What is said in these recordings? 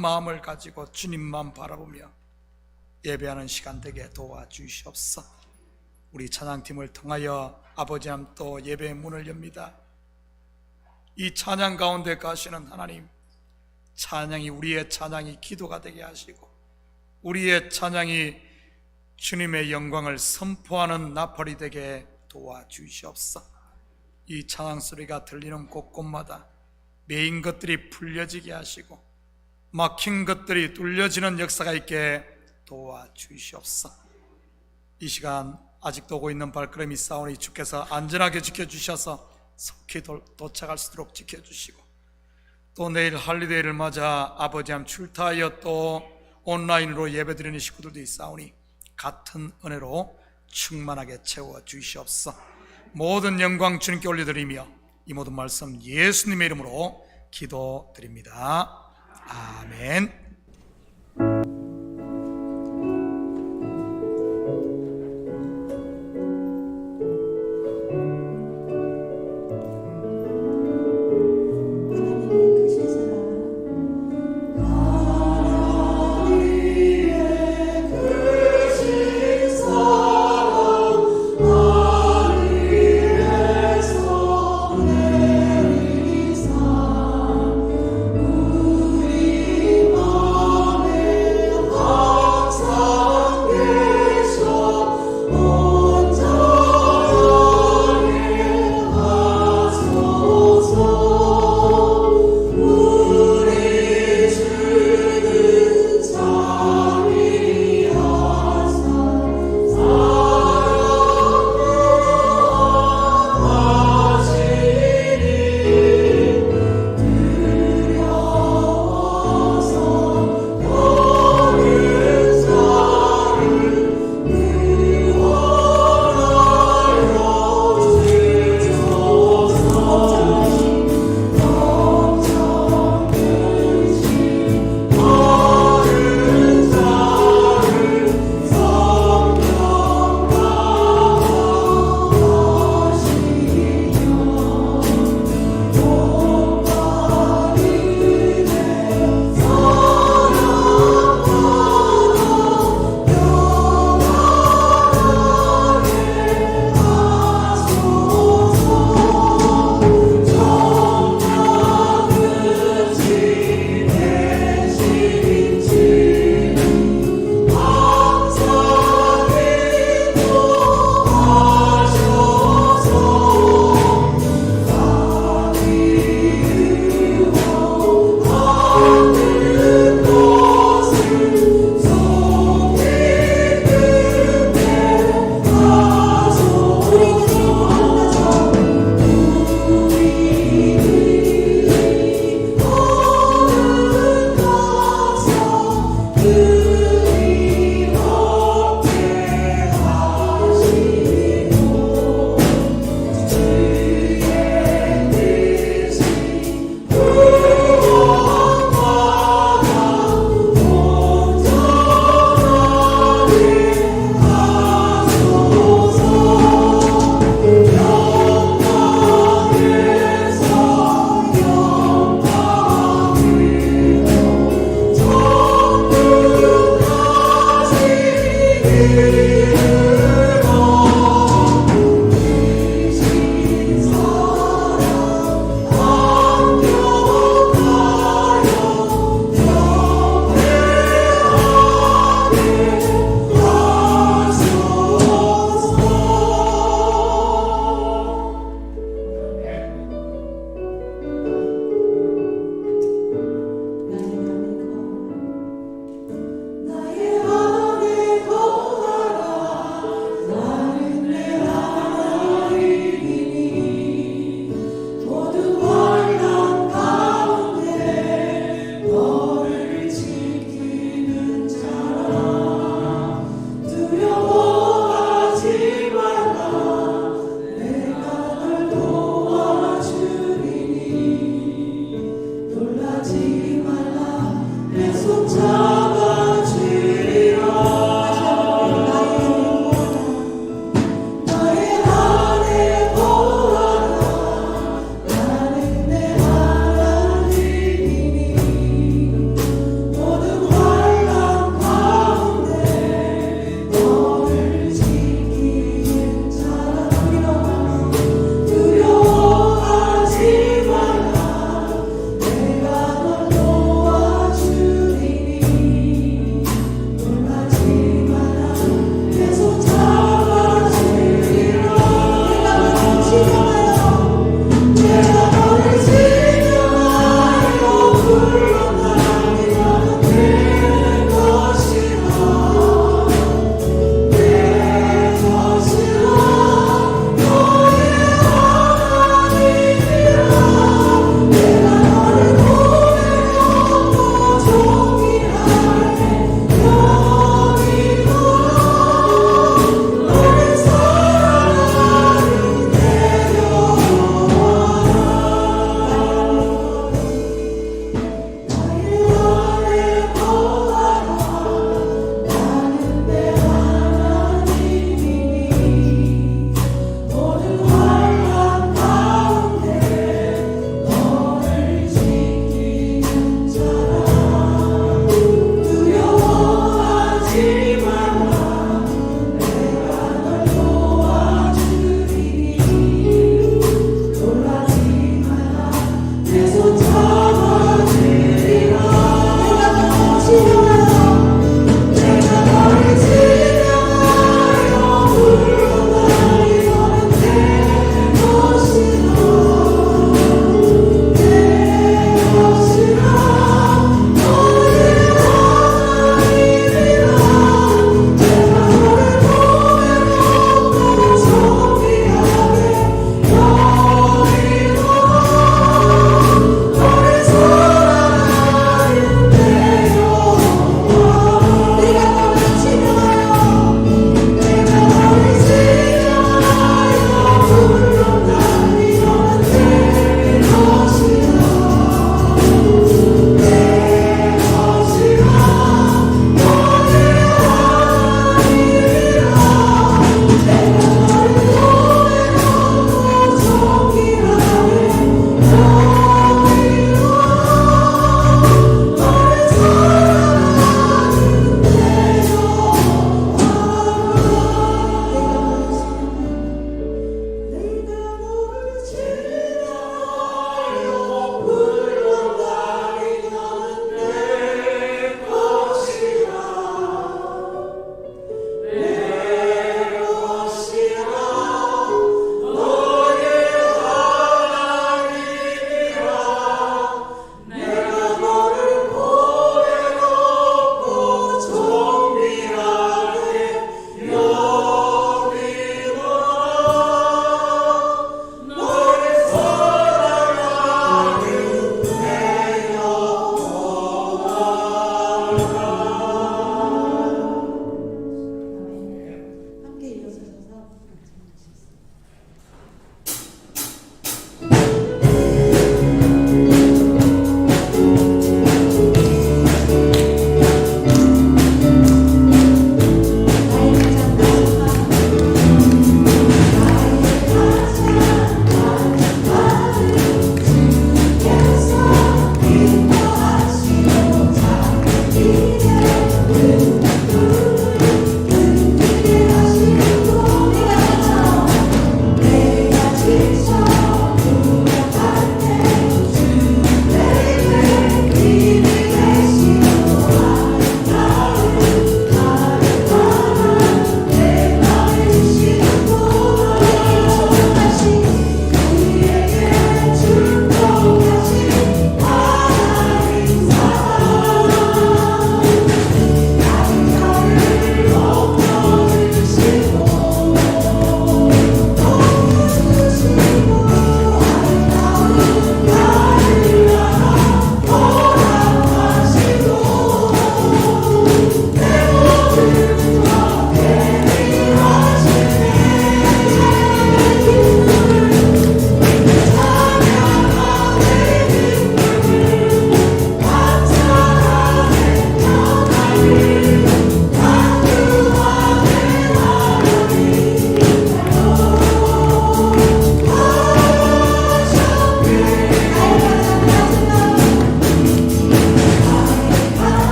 마음을 가지고 주님만 바라보며 예배하는 시간 되게 도와주시옵소서. 우리 찬양팀을 통하여 아버지 하나님 또 예배의 문을 엽니다. 이 찬양 가운데 가시는 하나님, 찬양이 우리의 찬양이 기도가 되게 하시고 우리의 찬양이 주님의 영광을 선포하는 나팔이 되게 도와주시옵소서. 이 찬양 소리가 들리는 곳곳마다 메인 것들이 풀려지게 하시고 막힌 것들이 뚫려지는 역사가 있게 도와주시옵소서. 이 시간 아직도 오고 있는 발걸음이 싸우니 주께서 안전하게 지켜주셔서 속히 도착할 수 있도록 지켜주시고, 또 내일 할리데이를 맞아 아버지 하나님 출타하여 또 온라인으로 예배드리는 식구들도 있사오니 같은 은혜로 충만하게 채워주시옵소서. 모든 영광 주님께 올려드리며 이 모든 말씀 예수님의 이름으로 기도드립니다. 아멘. 우리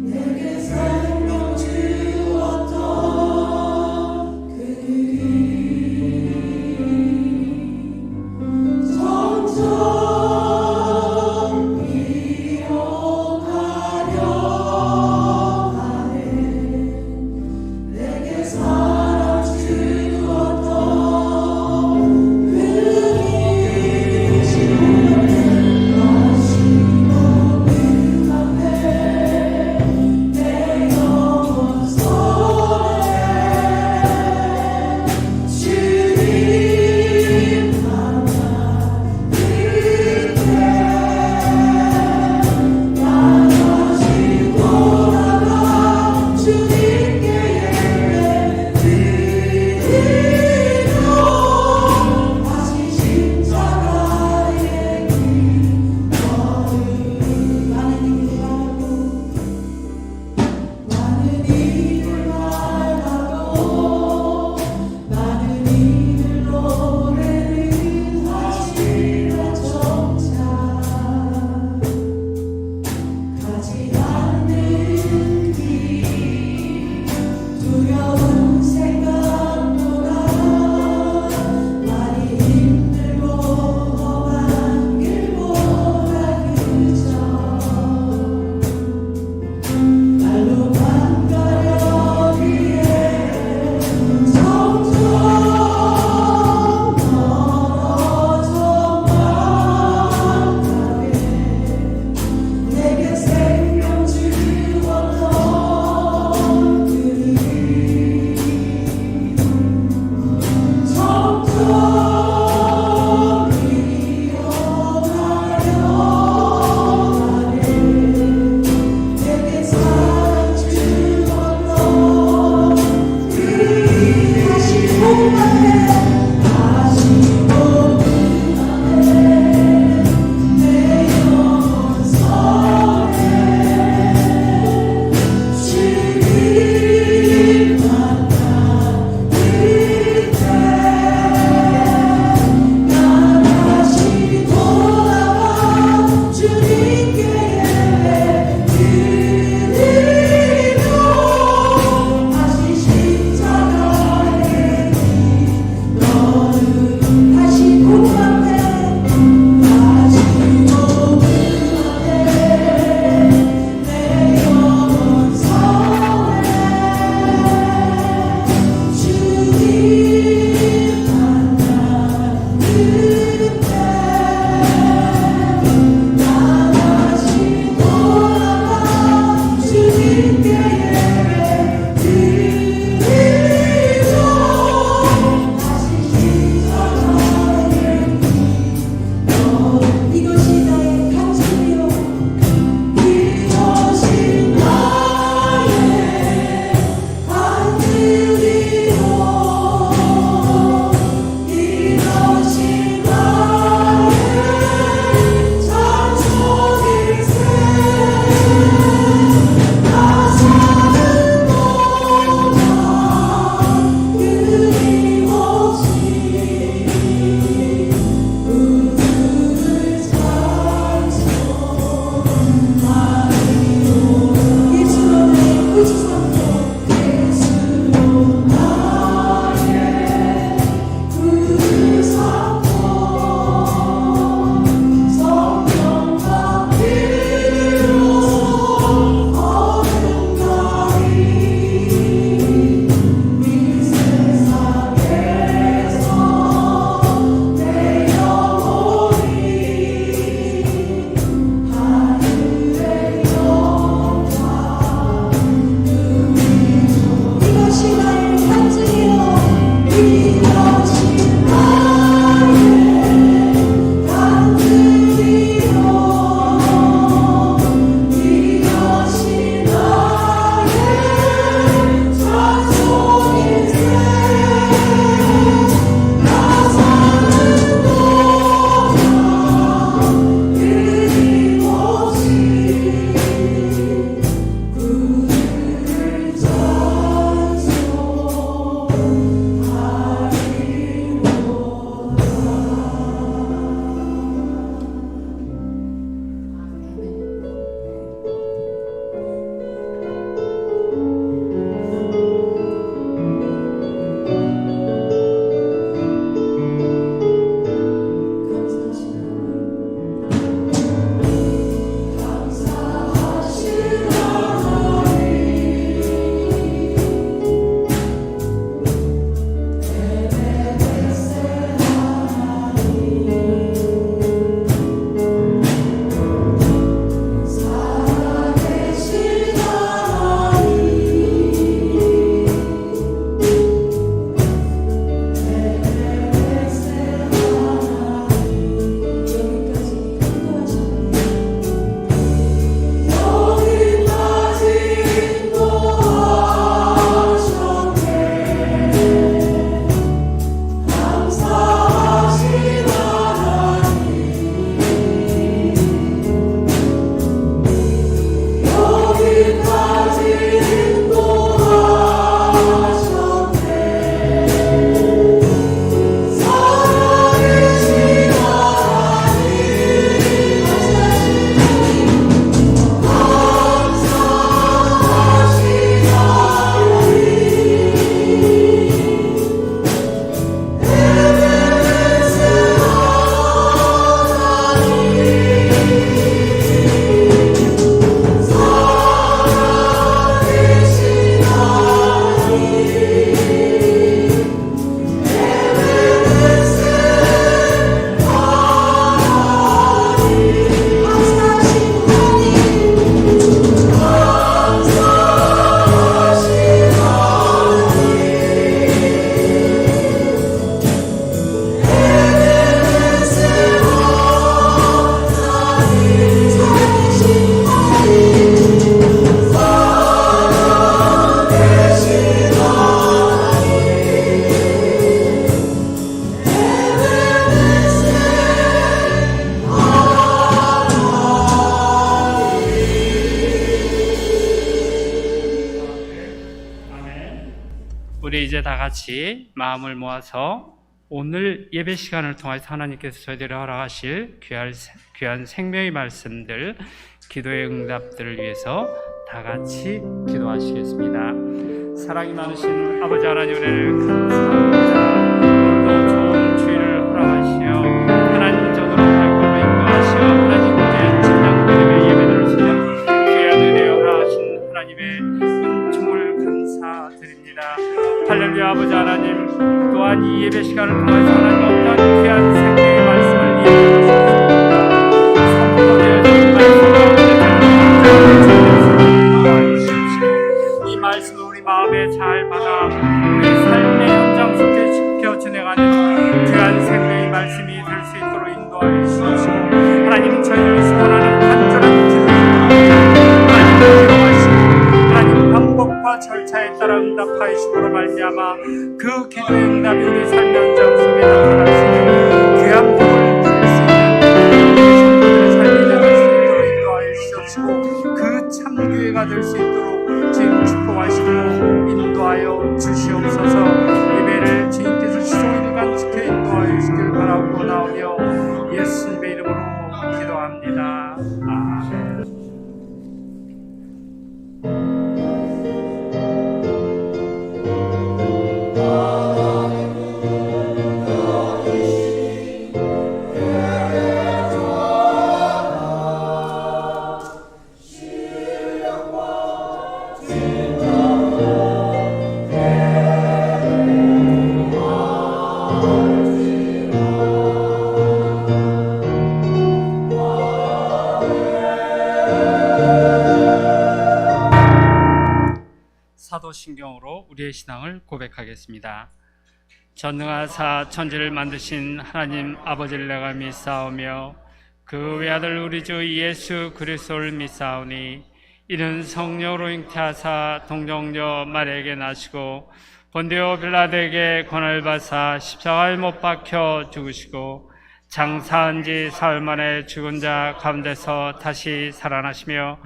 내 우리 이제 다 같이 마음을 모아서 오늘 예배 시간을 통해서 하나님께서 저희들이 허락하실 귀한 생명의 말씀들, 기도의 응답들을 위해서 다 같이 기도하시겠습니다. 사랑이 많으신 아버지 하나님, 은혜를 감사합니다. 오늘도 좋은 주일을 허락하시어 하나님 저도록 발걸음을 인도하시어 하나님께 찬양 드리며 예배를 드리며 귀한 은혜 허락하신 하나님의 은총을 감사드립니다. 할렐루야. 아버지 하나님, 또한 이 예배 시간을 통해서 하나님 어떤 귀한 생명의 말씀을 이해해 주시옵소서. 이 말씀을 우리 마음에 잘 받아 우리 삶의 현장 속에 지켜 진행하는 귀한 생명의 말씀이 될 수 있도록 인도하여 주시옵시고, 하나님 저희를 소원하는 간절한 하나님 방법과 절차에 따라 응답하시므로 말미암아 그 기도의 응답이 우리 삶의 현장 속에 나타날 수 있는 귀한 복을 누릴 수 있는 삶이 될 수 있도록 인도하여 주시옵시고, 그 참교회가 될 수 있도록 주님 축복하시고 인도하여 주시옵소서. 예배를 주님께서 시종일관 지켜 인도하여 주시길 바라고 나오며 예수님의 이름으로 기도합니다. 아멘. 사도신경으로 우리의 신앙을 고백하겠습니다. 전능하사 천지를 만드신 하나님 아버지를 내가 믿사오며 그 외아들 우리 주 예수 그리스도를 믿사오니 이는 성령으로 잉태하사 동정녀 마리아에게 나시고 본디오 빌라도에게 고난을 받사 십자가에 못 박혀 죽으시고 장사한 지 사흘 만에 죽은 자 가운데서 다시 살아나시며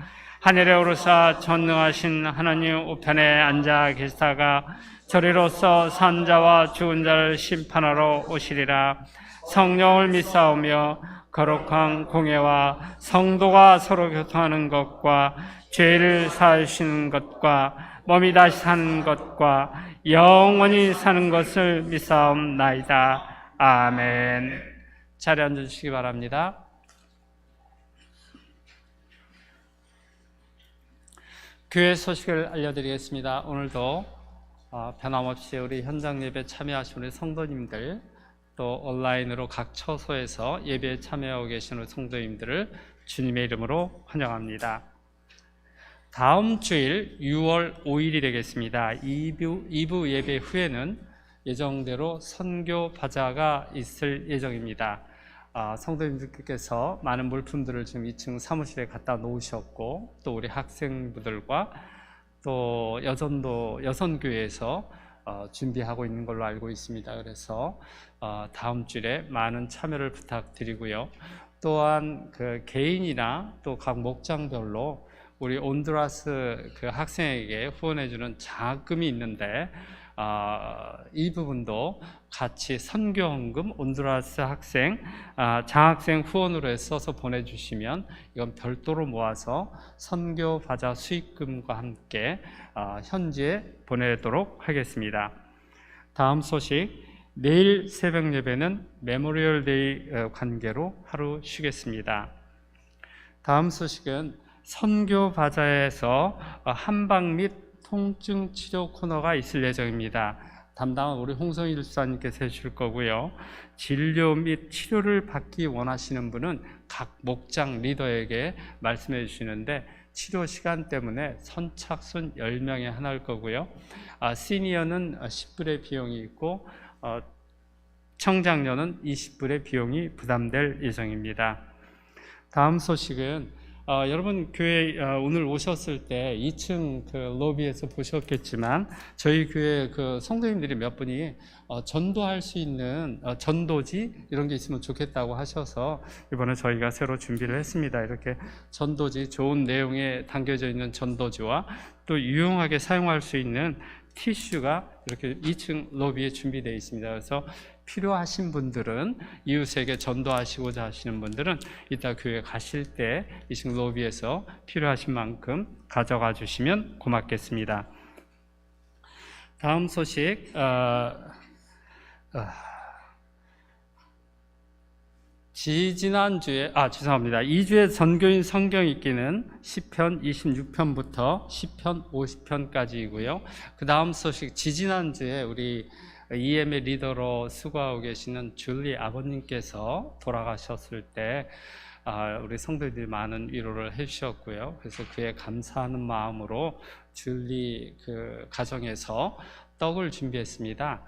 하늘에 오르사 전능하신 하나님 우편에 앉아 계시다가 저리로서 산 자와 죽은 자를 심판하러 오시리라. 성령을 믿사오며 거룩한 공예와 성도가 서로 교통하는 것과 죄를 사하시는 것과 몸이 다시 사는 것과 영원히 사는 것을 믿사옵나이다. 아멘. 자리에 앉아주시기 바랍니다. 교회 소식을 알려드리겠습니다. 오늘도 변함없이 우리 현장 예배 참여하신 우리 성도님들, 또 온라인으로 각 처소에서 예배에 참여하고 계시는 성도님들을 주님의 이름으로 환영합니다. 다음 주일 6월 5일이 되겠습니다. 2부 예배 후에는 예정대로 선교 바자가 있을 예정입니다. 성도님들께서 많은 물품들을 지금 2층 사무실에 갖다 놓으셨고, 또 우리 학생부들과 또 여선교회에서 준비하고 있는 걸로 알고 있습니다. 그래서 다음 주에 많은 참여를 부탁드리고요. 또한 그 개인이나 또 각 목장별로 우리 온두라스 그 학생에게 후원해주는 장학금이 있는데, 이 부분도 같이 선교헌금 온두라스 학생 장학생 후원으로 써서 보내주시면 이건 별도로 모아서 선교 바자 수익금과 함께 현지에 보내도록 하겠습니다. 다음 소식, 내일 새벽 예배는 메모리얼 데이 관계로 하루 쉬겠습니다. 다음 소식은 선교 바자에서 한방 및 통증 치료 코너가 있을 예정입니다. 담당은 우리 홍성일 집사님께서 해주실 거고요. 진료 및 치료를 받기 원하시는 분은 각 목장 리더에게 말씀해 주시는데, 치료 시간 때문에 선착순 10명에 하나일 거고요. 시니어는 10불의 비용이 있고 청장년은 20불의 비용이 부담될 예정입니다. 다음 소식은 여러분 교회 오늘 오셨을 때 2층 그 로비에서 보셨겠지만 저희 교회 그 성도님들이 몇 분이 전도할 수 있는 전도지 이런 게 있으면 좋겠다고 하셔서 이번에 저희가 새로 준비를 했습니다. 이렇게 전도지, 좋은 내용에 담겨져 있는 전도지와 또 유용하게 사용할 수 있는 티슈가 이렇게 2층 로비에 준비되어 있습니다. 그래서 필요하신 분들은, 이웃에게 전도하시고자 하시는 분들은 이따 교회 가실 때 2층 로비에서 필요하신 만큼 가져가 주시면 고맙겠습니다. 다음 소식, 지지난주에, 죄송합니다. 2주의 전교인 성경 읽기는 시편 26편부터 시편 50편까지이고요. 그 다음 소식, 지지난주에 우리 EM의 리더로 수고하고 계시는 줄리 아버님께서 돌아가셨을 때 우리 성도들이 많은 위로를 해주셨고요. 그래서 그에 감사하는 마음으로 줄리 그 가정에서 떡을 준비했습니다.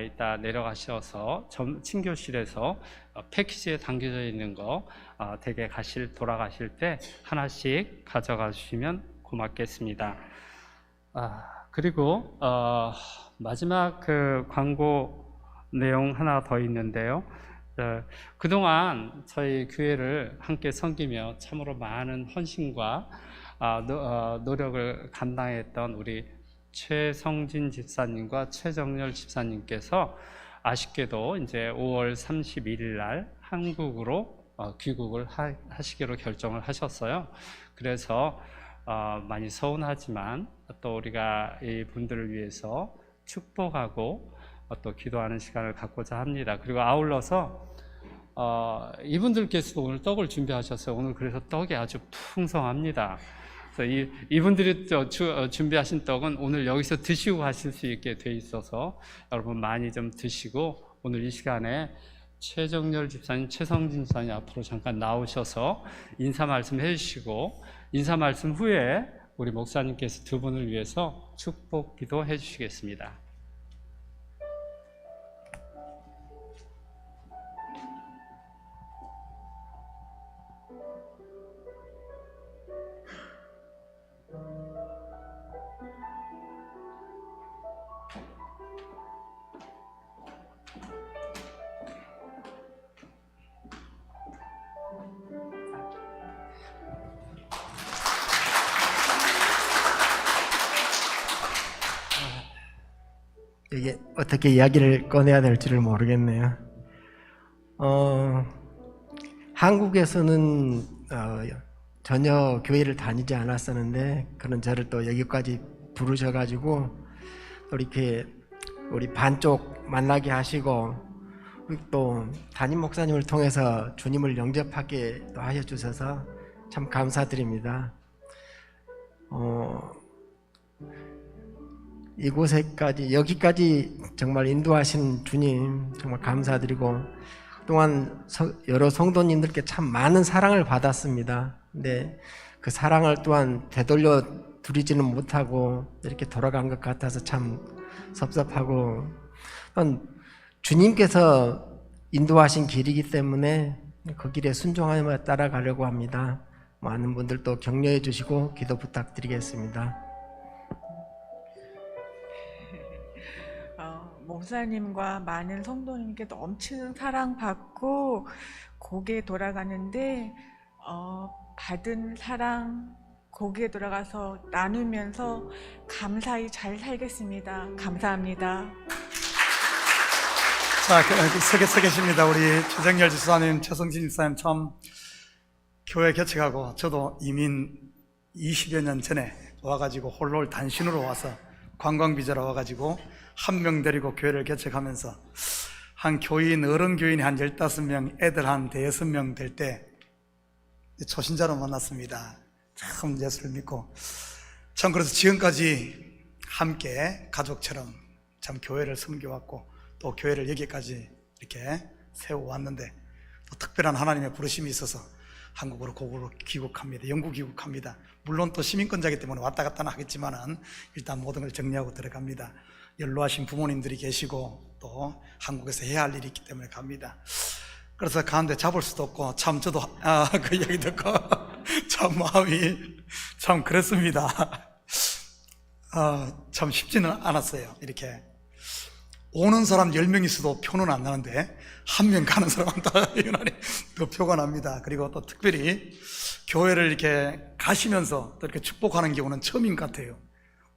이따 내려가셔서 친교실에서 패키지에 담겨져 있는 거 댁에 돌아가실 때 하나씩 가져가 주시면 고맙겠습니다. 그리고 마지막 그 광고 내용 하나 더 있는데요. 그동안 저희 교회를 함께 섬기며 참으로 많은 헌신과 노력을 감당했던 우리 최성진 집사님과 최정열 집사님께서 아쉽게도 이제 5월 31일 날 한국으로 귀국을 하시기로 결정을 하셨어요. 그래서 많이 서운하지만 또 우리가 이 분들을 위해서 축복하고 또 기도하는 시간을 갖고자 합니다. 그리고 아울러서 이분들께서도 오늘 떡을 준비하셨어요. 오늘 그래서 떡이 아주 풍성합니다. 그래서 이분들이 준비하신 떡은 오늘 여기서 드시고 가실 수 있게 돼 있어서 여러분 많이 좀 드시고, 오늘 이 시간에 최정열 집사님, 최성진 집사님 앞으로 잠깐 나오셔서 인사 말씀 해주시고, 인사 말씀 후에 우리 목사님께서 두 분을 위해서 축복 기도 해주시겠습니다. 이게 어떻게 이야기를 꺼내야 될지를 모르겠네요. 한국에서는 전혀 교회를 다니지 않았었는데 그런 저를 또 여기까지 부르셔가지고 이렇게 우리 반쪽 만나게 하시고, 또 담임 목사님을 통해서 주님을 영접하게 또 하셔주셔서 참 감사드립니다. 이곳에까지, 여기까지 정말 인도하신 주님 정말 감사드리고, 그동안 여러 성도님들께 참 많은 사랑을 받았습니다. 근데 그 사랑을 또한 되돌려 드리지는 못하고 이렇게 돌아간 것 같아서 참 섭섭하고, 주님께서 인도하신 길이기 때문에 그 길에 순종하며 따라가려고 합니다. 많은 분들도 격려해 주시고 기도 부탁드리겠습니다. 목사님과 많은 성도님께 넘치는 사랑받고 고개 돌아가는데 받은 사랑 고기에 돌아가서 나누면서 감사히 잘 살겠습니다. 감사합니다. 자, 서 계십니다. 우리 최정열 집사님, 최성진 집사님, 참 교회 개척하고 저도 이민 20여 년 전에 와가지고 홀로 단신으로 와서 관광비자로 와가지고 한 명 데리고 교회를 개척하면서 한 교인, 어른 교인이 한 15명, 애들 한 6명 될 때 초신자로 만났습니다. 참 예수를 믿고, 참 그래서 지금까지 함께 가족처럼 참 교회를 섬겨왔고 또 교회를 여기까지 이렇게 세워왔는데, 또 특별한 하나님의 부르심이 있어서 한국으로 고국으로 귀국합니다. 영국 귀국합니다. 물론 또 시민권자이기 때문에 왔다 갔다 하겠지만은 일단 모든 걸 정리하고 들어갑니다. 연로하신 부모님들이 계시고 또 한국에서 해야 할 일이 있기 때문에 갑니다. 그래서 가는데 잡을 수도 없고, 참 저도 그 얘기 듣고 참 마음이 참 그랬습니다. 참 쉽지는 않았어요. 이렇게 오는 사람 10명 있어도 표는 안 나는데 한 명 가는 사람은 유난히 더 표가 납니다. 그리고 또 특별히 교회를 이렇게 가시면서 또 이렇게 축복하는 경우는 처음인 것 같아요.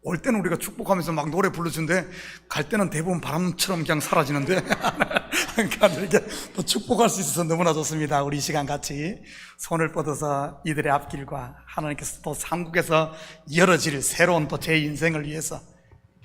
올 때는 우리가 축복하면서 막 노래 불러주는데 갈 때는 대부분 바람처럼 그냥 사라지는데 그러니까 이렇게 또 축복할 수 있어서 너무나 좋습니다. 우리 이 시간 같이 손을 뻗어서 이들의 앞길과 하나님께서 또 한국에서 열어질 새로운 또 제 인생을 위해서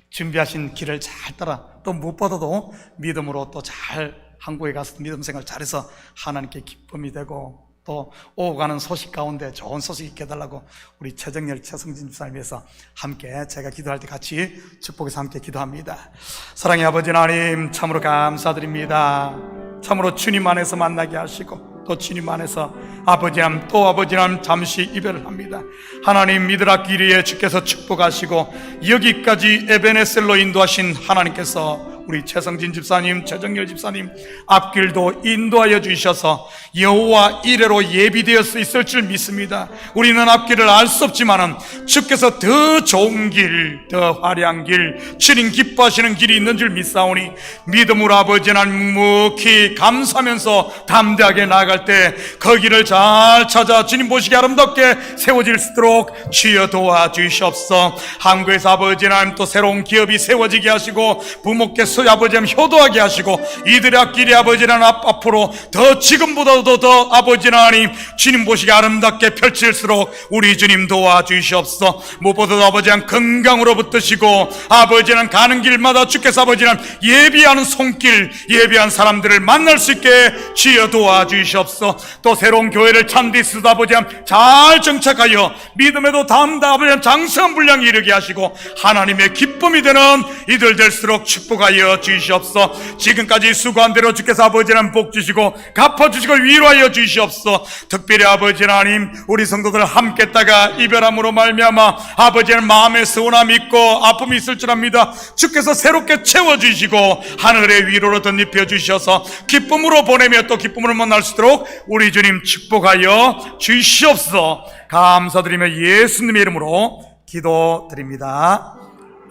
준비하신 길을 잘 따라 또 무엇보다도 믿음으로 또 잘 한국에 가서 믿음 생활 잘해서 하나님께 기쁨이 되고 또 오고 가는 소식 가운데 좋은 소식 있게 해달라고 우리 최정열 최성진 집사님 위해서 함께 제가 기도할 때 같이 축복해서 함께 기도합니다. 사랑의 아버지 하나님, 참으로 감사드립니다. 참으로 주님 안에서 만나게 하시고 또 주님 안에서 아버지 하나님 또 아버지 하나님 잠시 이별을 합니다. 하나님 믿으라 길이에 주께서 축복하시고 여기까지 에베네셀로 인도하신 하나님께서 우리 최성진 집사님, 최정열 집사님 앞길도 인도하여 주셔서 여호와 이레로 예비되어 있을 줄 믿습니다. 우리는 앞길을 알 수 없지만은 주께서 더 좋은 길, 더 화려한 길, 주님 기뻐하시는 길이 있는 줄 믿사오니 믿음으로 아버지 하나님 묵묵히 감사하면서 담대하게 나아갈 때 그 길을 잘 찾아 주님 보시기 아름답게 세워질 수 있도록 주여 도와주시옵소서. 한국에서 아버지 하나님 또 새로운 기업이 세워지게 하시고 부모께서 아버지 하나님 효도하게 하시고 이들의 앞길이 아버지 하나님 앞으로 더 지금보다도 더 아버지 하나님 주님 보시기 아름답게 펼칠수록 우리 주님 도와주시옵소서. 무엇보다도 아버지 하나님 건강으로 붙드시고 아버지 하나님 가는 길마다 주께서 아버지 하나님 예비하는 손길, 예비한 사람들을 만날 수 있게 주여 도와주시옵소서. 또 새로운 교회를 찬디스도 아버지 하나님 잘 정착하여 믿음에도 담다 아버지 하나님 장성한 분량에 이르게 하시고 하나님의 기쁨이 되는 이들 될수록 축복하여 주시옵소서. 지금까지 수고한 대로 주께서 아버지 하나님 복 주시고 갚아주시고 위로하여 주시옵소서. 특별히 아버지 하나님 우리 성도들 함께 했다가 이별함으로 말미암아 아버지 하나님 마음에 서운함이 있고 아픔이 있을 줄 압니다. 주께서 새롭게 채워주시고 하늘의 위로로 덧입혀 주셔서 기쁨으로 보내며 또 기쁨으로 만날 수 있도록 우리 주님 축복하여 주시옵소서. 감사드리며 예수님의 이름으로 기도드립니다.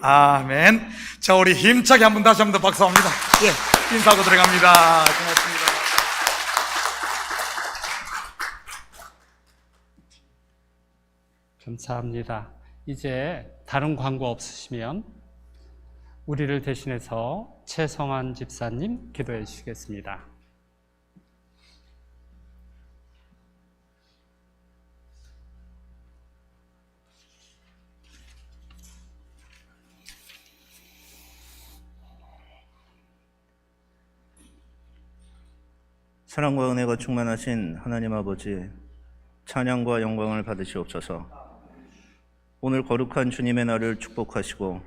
아멘. 자, 우리 힘차게 한번 다시 한번 더 박수합니다. 예, 인사하고 들어갑니다. 고맙습니다. 감사합니다. 이제 다른 광고 없으시면 우리를 대신해서 최성환 집사님 기도해 주시겠습니다. 사랑과 은혜가 충만하신 하나님 아버지, 찬양과 영광을 받으시옵소서. 오늘 거룩한 주님의 날을 축복하시고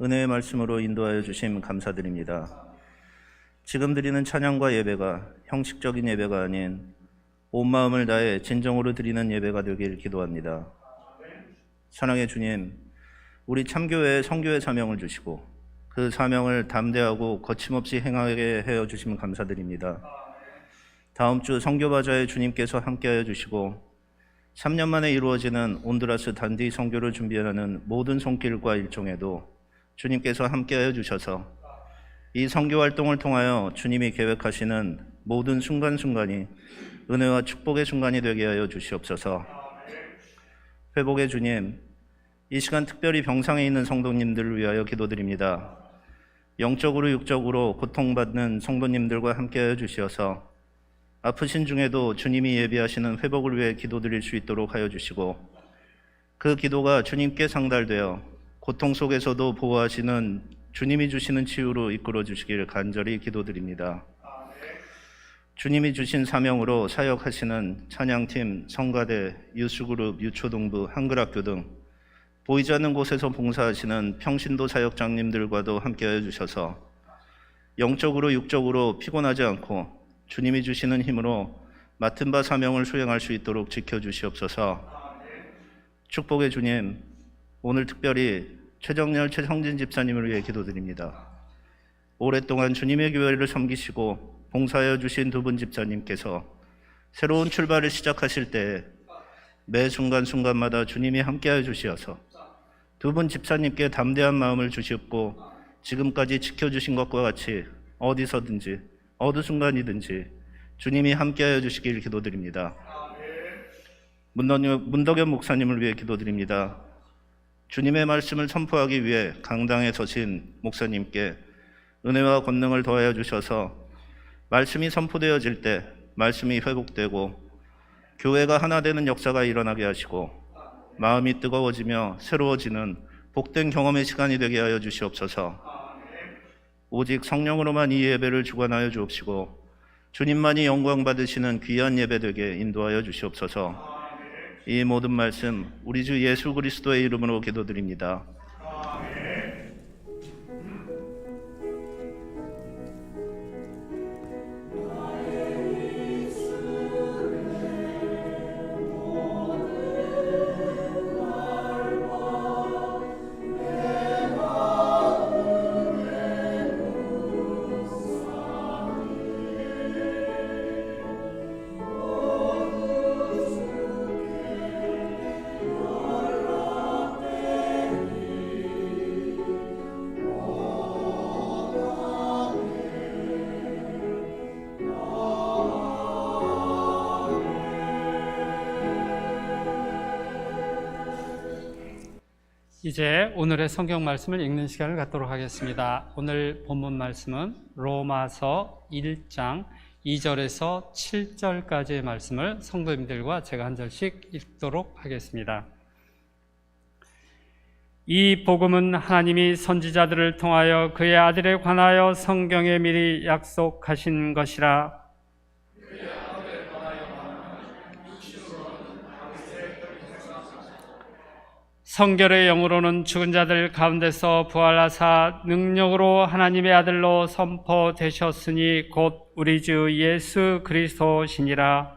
은혜의 말씀으로 인도하여 주심 감사드립니다. 지금 드리는 찬양과 예배가 형식적인 예배가 아닌 온 마음을 다해 진정으로 드리는 예배가 되길 기도합니다. 사랑의 주님, 우리 참교회에 성교의 사명을 주시고 그 사명을 담대하고 거침없이 행하게 하여 주시면 감사드립니다. 다음 주 선교바자에 주님께서 함께하여 주시고 3년 만에 이루어지는 온두라스 단디 선교를 준비하는 모든 손길과 일정에도 주님께서 함께하여 주셔서 이 선교 활동을 통하여 주님이 계획하시는 모든 순간순간이 은혜와 축복의 순간이 되게 하여 주시옵소서. 회복의 주님, 이 시간 특별히 병상에 있는 성도님들을 위하여 기도드립니다. 영적으로 육적으로 고통받는 성도님들과 함께하여 주시어서 아프신 중에도 주님이 예비하시는 회복을 위해 기도드릴 수 있도록 하여 주시고 그 기도가 주님께 상달되어 고통 속에서도 보호하시는 주님이 주시는 치유로 이끌어 주시길 간절히 기도드립니다. 주님이 주신 사명으로 사역하시는 찬양팀, 성가대, 유수그룹, 유초동부, 한글학교 등 보이지 않는 곳에서 봉사하시는 평신도 사역장님들과도 함께하여 주셔서 영적으로 육적으로 피곤하지 않고 주님이 주시는 힘으로 맡은 바 사명을 수행할 수 있도록 지켜주시옵소서. 축복의 주님, 오늘 특별히 최정열, 최성진 집사님을 위해 기도드립니다. 오랫동안 주님의 교회를 섬기시고 봉사하여 주신 두 분 집사님께서 새로운 출발을 시작하실 때 매 순간순간마다 주님이 함께하여 주시어서 두 분 집사님께 담대한 마음을 주시옵고 지금까지 지켜주신 것과 같이 어디서든지 어느 순간이든지 주님이 함께하여 주시길 기도드립니다. 문덕현 목사님을 위해 기도드립니다. 주님의 말씀을 선포하기 위해 강당에 서신 목사님께 은혜와 권능을 더하여 주셔서 말씀이 선포되어질 때 말씀이 회복되고 교회가 하나 되는 역사가 일어나게 하시고 마음이 뜨거워지며 새로워지는 복된 경험의 시간이 되게 하여 주시옵소서. 오직 성령으로만 이 예배를 주관하여 주옵시고 주님만이 영광 받으시는 귀한 예배 되게 인도하여 주시옵소서. 이 모든 말씀 우리 주 예수 그리스도의 이름으로 기도드립니다. 이제 오늘의 성경 말씀을 읽는 시간을 갖도록 하겠습니다. 오늘 본문 말씀은 로마서 1장 2절에서 7절까지의 말씀을 성도님들과 제가 한 절씩 읽도록 하겠습니다. 이 복음은 하나님이 선지자들을 통하여 그의 아들에 관하여 성경에 미리 약속하신 것이라. 성결의 영으로는 죽은 자들 가운데서 부활하사 능력으로 하나님의 아들로 선포되셨으니 곧 우리 주 예수 그리스도시니라.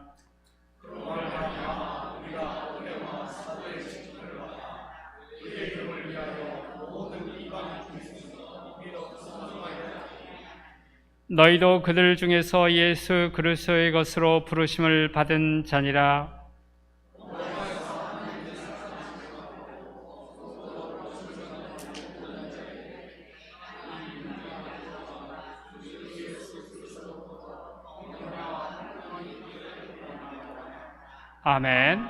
너희도 그들 중에서 예수 그리스도의 것으로 부르심을 받은 자니라. 아멘.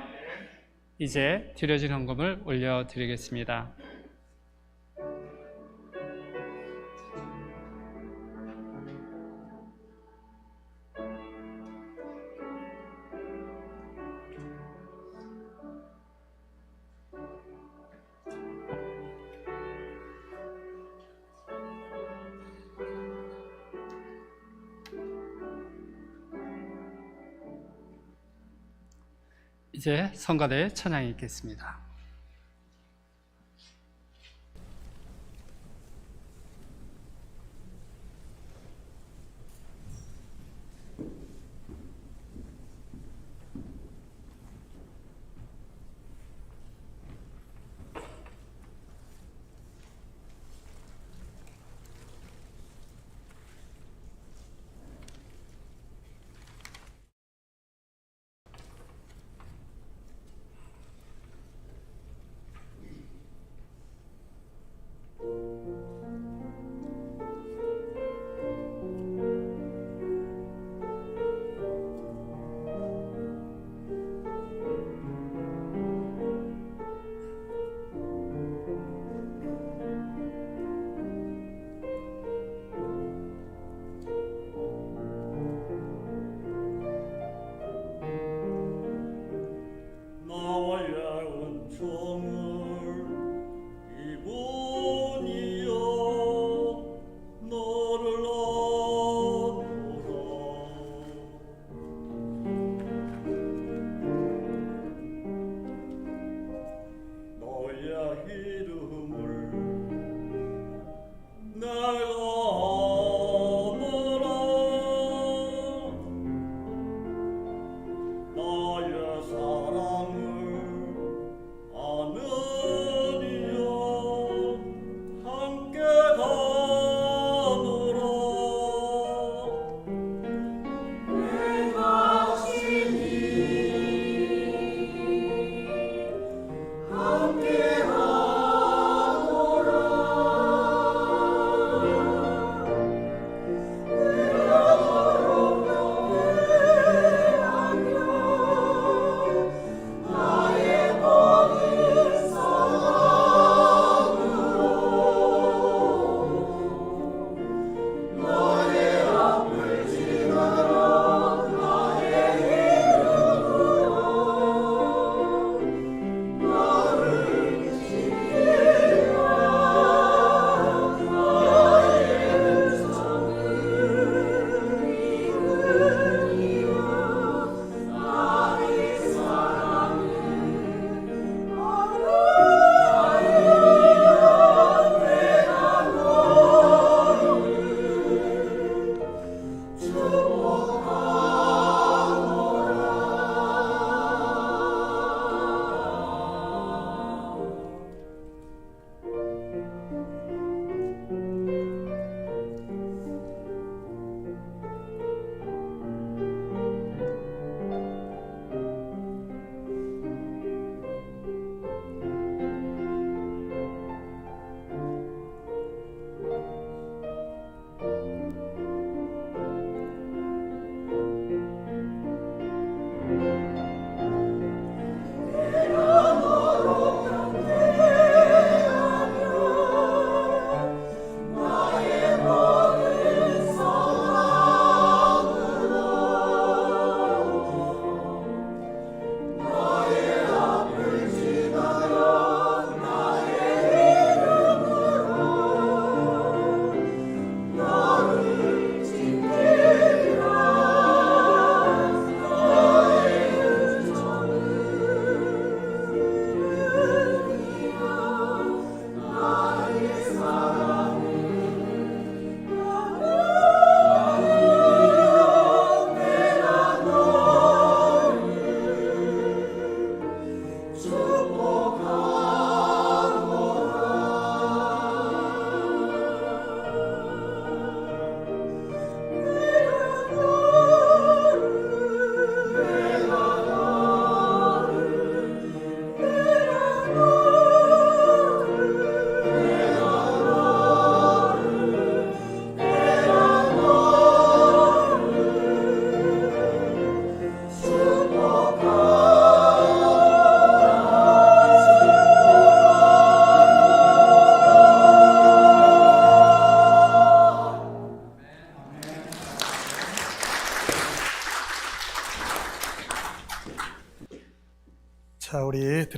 이제 드려진 헌금을 올려드리겠습니다. 이제 성가대 찬양이 있겠습니다.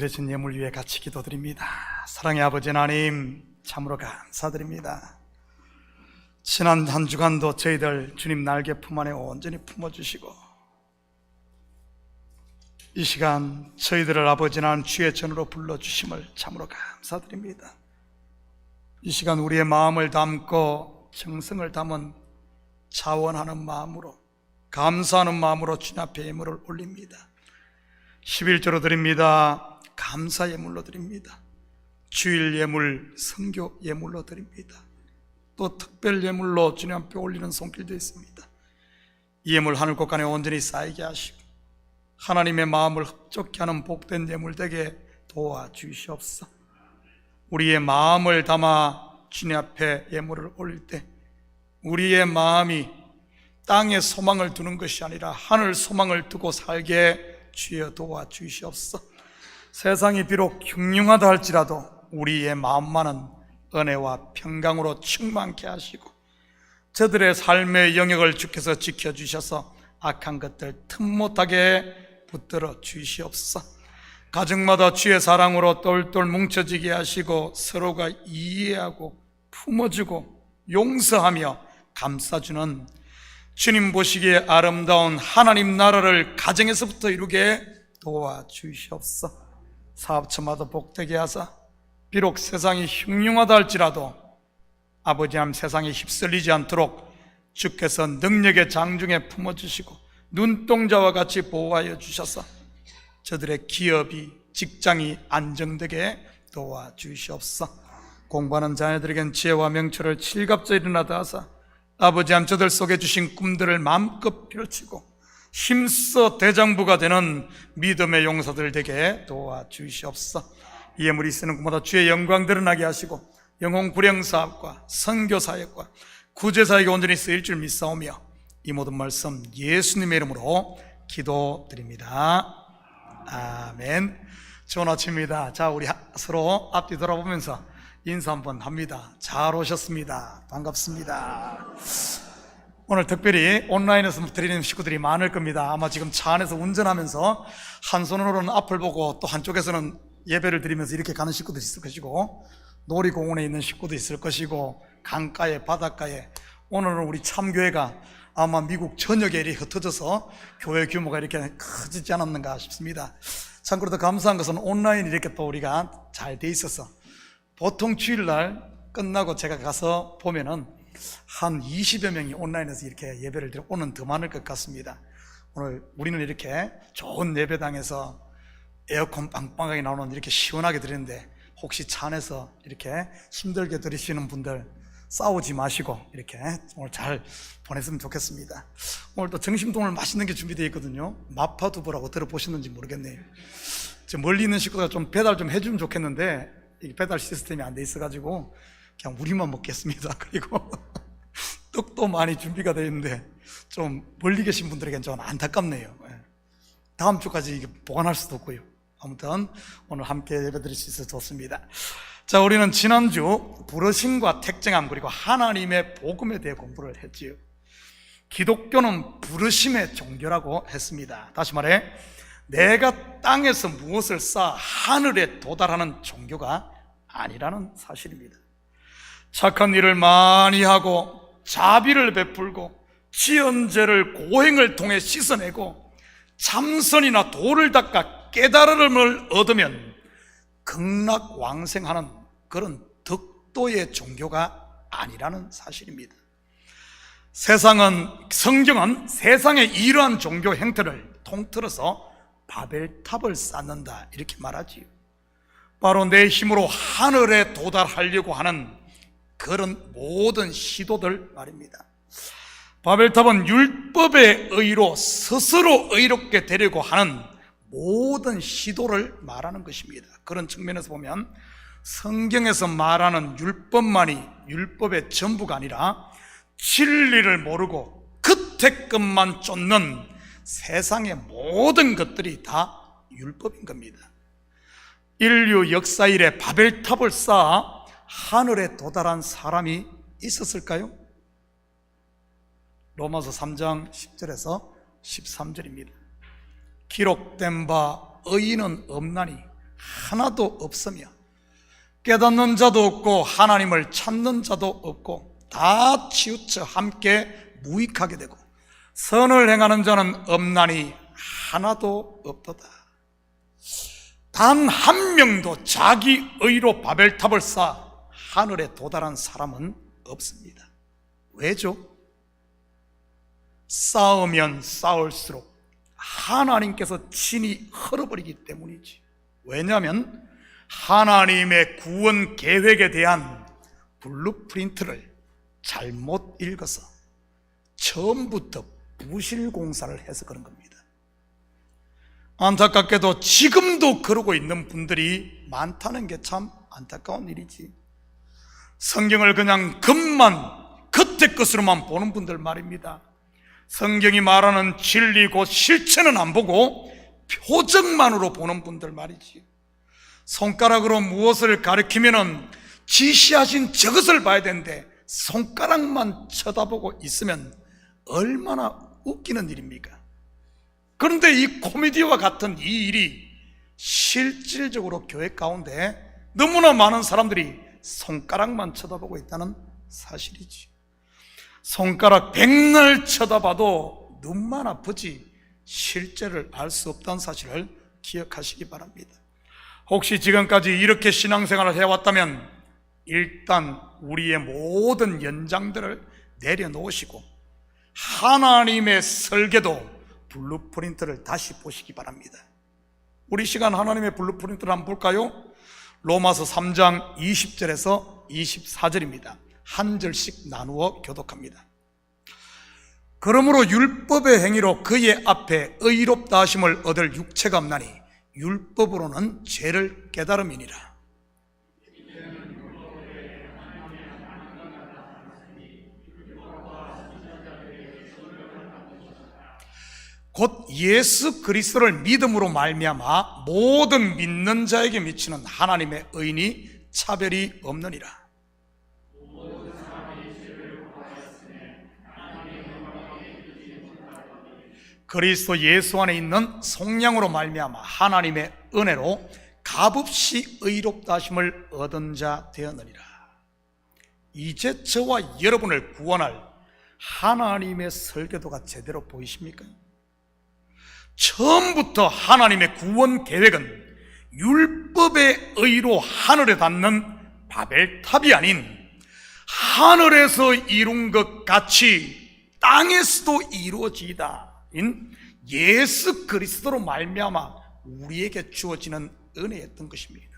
드려진 예물 위에 같이 기도드립니다. 사랑의 아버지 하나님, 참으로 감사드립니다. 지난 한 주간도 저희들 주님 날개 품 안에 온전히 품어주시고, 이 시간 저희들을 아버지 하나님 주의 전으로 불러주심을 참으로 감사드립니다. 이 시간 우리의 마음을 담고 정성을 담은 자원하는 마음으로, 감사하는 마음으로 주님 앞에 예물을 올립니다. 11조로 드립니다. 감사 예물로 드립니다. 주일 예물, 선교 예물로 드립니다. 또 특별 예물로 주님 앞에 올리는 손길도 있습니다. 이 예물 하늘 곳간에 온전히 쌓이게 하시고 하나님의 마음을 흡족케 하는 복된 예물 되게 도와주시옵소서. 우리의 마음을 담아 주님 앞에 예물을 올릴 때 우리의 마음이 땅에 소망을 두는 것이 아니라 하늘 소망을 두고 살게 주여 도와주시옵소서. 세상이 비록 흉흉하다 할지라도 우리의 마음만은 은혜와 평강으로 충만케 하시고 저들의 삶의 영역을 주께서 지켜주셔서 악한 것들 틈 못하게 붙들어 주시옵소서. 가정마다 주의 사랑으로 똘똘 뭉쳐지게 하시고 서로가 이해하고 품어주고 용서하며 감싸주는 주님 보시기에 아름다운 하나님 나라를 가정에서부터 이루게 도와주시옵소서. 사업처마다 복되게 하사 비록 세상이 흉흉하다 할지라도 아버지 하나님 세상에 휩쓸리지 않도록 주께서 능력의 장중에 품어주시고 눈동자와 같이 보호하여 주셔서 저들의 기업이 직장이 안정되게 도와주시옵소서. 공부하는 자녀들에겐 지혜와 명철을 칠갑자 일어나다 하사 아버지 하나님 저들 속에 주신 꿈들을 마음껏 펼치고 힘써 대장부가 되는 믿음의 용사들 되게 도와주시옵소서. 이 예물이 쓰는 곳마다 주의 영광 드러나게 하시고 영혼 구령 사업과 선교 사역과 구제 사역에 온전히 쓰일 줄 믿사오며 이 모든 말씀 예수님의 이름으로 기도드립니다. 아멘. 좋은 아침입니다. 자, 우리 서로 앞뒤 돌아보면서 인사 한번 합니다. 잘 오셨습니다. 반갑습니다. 오늘 특별히 온라인에서 드리는 식구들이 많을 겁니다. 아마 지금 차 안에서 운전하면서 한 손으로는 앞을 보고 또 한쪽에서는 예배를 드리면서 이렇게 가는 식구도 있을 것이고 놀이공원에 있는 식구도 있을 것이고 강가에 바닷가에, 오늘은 우리 참교회가 아마 미국 전역에 이렇게 흩어져서 교회 규모가 이렇게 커지지 않았는가 싶습니다. 참고로 더 감사한 것은 온라인 이렇게 또 우리가 잘 돼 있어서 보통 주일날 끝나고 제가 가서 보면은 한 20여 명이 온라인에서 이렇게 예배를 드리고 오는 더 많을 것 같습니다. 오늘 우리는 이렇게 좋은 예배당에서 에어컨 빵빵하게 나오는 이렇게 시원하게 드리는데 혹시 차 안에서 이렇게 힘들게 들으시는 분들 싸우지 마시고 이렇게 오늘 잘 보냈으면 좋겠습니다. 오늘 또 점심도 오늘 맛있는 게 준비되어 있거든요. 마파두부라고 들어보셨는지 모르겠네요. 지금 멀리 있는 식구가 좀 배달 좀 해주면 좋겠는데 이 배달 시스템이 안 돼 있어가지고 그냥 우리만 먹겠습니다. 그리고 떡도 많이 준비가 되어 있는데 좀 멀리 계신 분들에겐 좀 안타깝네요. 다음 주까지 이게 보관할 수도 없고요. 아무튼 오늘 함께 예배드릴 수 있어서 좋습니다. 자, 우리는 지난주 부르심과 택정함 그리고 하나님의 복음에 대해 공부를 했지요. 기독교는 부르심의 종교라고 했습니다. 다시 말해 내가 땅에서 무엇을 쌓아 하늘에 도달하는 종교가 아니라는 사실입니다. 착한 일을 많이 하고 자비를 베풀고 지연죄를 고행을 통해 씻어내고 참선이나 도를 닦아 깨달음을 얻으면 극락왕생하는 그런 덕도의 종교가 아니라는 사실입니다. 성경은 세상의 이러한 종교 행태를 통틀어서 바벨탑을 쌓는다 이렇게 말하지요. 바로 내 힘으로 하늘에 도달하려고 하는 그런 모든 시도들 말입니다. 바벨탑은 율법의 의로 스스로 의롭게 되려고 하는 모든 시도를 말하는 것입니다. 그런 측면에서 보면 성경에서 말하는 율법만이 율법의 전부가 아니라 진리를 모르고 그태급만 쫓는 세상의 모든 것들이 다 율법인 겁니다. 인류 역사 이래 바벨탑을 쌓아 하늘에 도달한 사람이 있었을까요? 로마서 3장 10절에서 13절입니다. 기록된 바 의인은 없나니 하나도 없으며 깨닫는 자도 없고 하나님을 찾는 자도 없고 다 치우쳐 함께 무익하게 되고 선을 행하는 자는 없나니 하나도 없도다. 단 한 명도 자기 의로 바벨탑을 쌓아 하늘에 도달한 사람은 없습니다. 왜죠? 쌓으면 쌓을수록 하나님께서 친히 헐어버리기 때문이지. 왜냐하면 하나님의 구원 계획에 대한 블루프린트를 잘못 읽어서 처음부터 부실 공사를 해서 그런 겁니다. 안타깝게도 지금도 그러고 있는 분들이 많다는 게 참 안타까운 일이지. 성경을 그냥 겉의 것으로만 보는 분들 말입니다. 성경이 말하는 진리 곧 실체는 안 보고 표정만으로 보는 분들 말이지. 손가락으로 무엇을 가리키면은 지시하신 저것을 봐야 되는데 손가락만 쳐다보고 있으면 얼마나 웃기는 일입니까? 그런데 이 코미디와 같은 이 일이 실질적으로 교회 가운데 너무나 많은 사람들이 손가락만 쳐다보고 있다는 사실이지. 손가락 백날 쳐다봐도 눈만 아프지 실제를 알 수 없다는 사실을 기억하시기 바랍니다. 혹시 지금까지 이렇게 신앙생활을 해왔다면 일단 우리의 모든 연장들을 내려놓으시고 하나님의 설계도 블루프린트를 다시 보시기 바랍니다. 우리 시간 하나님의 블루프린트를 한번 볼까요? 로마서 3장 20절에서 24절입니다. 한 절씩 나누어 교독합니다. 그러므로 율법의 행위로 그의 앞에 의롭다 하심을 얻을 육체가 없나니 율법으로는 죄를 깨달음이니라. 곧 예수 그리스도를 믿음으로 말미암아 모든 믿는 자에게 미치는 하나님의 의인이 차별이 없느니라. 그리스도 예수 안에 있는 속량으로 말미암아 하나님의 은혜로 값없이 의롭다 하심을 얻은 자 되었느니라. 이제 저와 여러분을 구원할 하나님의 설계도가 제대로 보이십니까? 처음부터 하나님의 구원 계획은 율법의 의로 하늘에 닿는 바벨탑이 아닌 하늘에서 이룬 것 같이 땅에서도 이루어지다인 예수 그리스도로 말미암아 우리에게 주어지는 은혜였던 것입니다.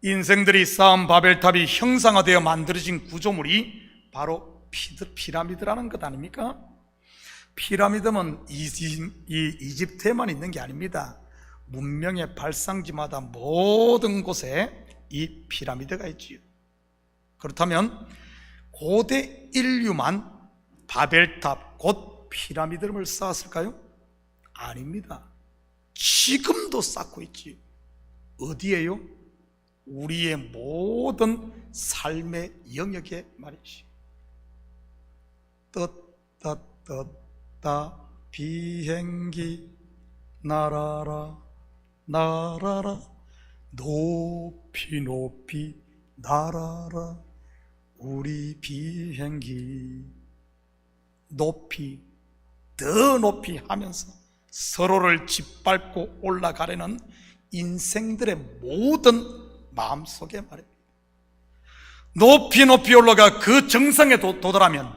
인생들이 쌓은 바벨탑이 형상화되어 만들어진 구조물이 바로 피라미드라는 것 아닙니까? 피라미드는 이집트에만 있는 게 아닙니다. 문명의 발상지마다 모든 곳에 이 피라미드가 있지요. 그렇다면 고대 인류만 바벨탑 곧 피라미드를 쌓았을까요? 아닙니다. 지금도 쌓고 있지요. 어디에요? 우리의 모든 삶의 영역에 말이지. 떴다 비행기 날아라 날아라 높이 높이 날아라 우리 비행기. 높이 더 높이 하면서 서로를 짓밟고 올라가려는 인생들의 모든 마음속에 말입니다. 높이 높이 올라가 그 정상에 도달하면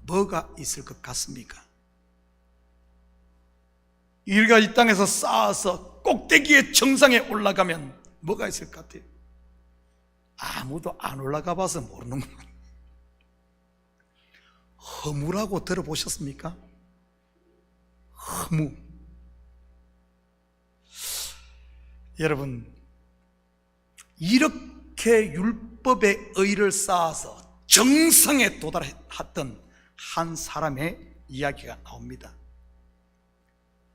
뭐가 있을 것 같습니까? 우리가 이 땅에서 쌓아서 꼭대기의 정상에 올라가면 뭐가 있을 것 같아요? 아무도 안 올라가 봐서 모르는구만. 허무라고 들어보셨습니까? 허무. 여러분, 이렇게 율법의 의를 쌓아서 정상에 도달했던 한 사람의 이야기가 나옵니다.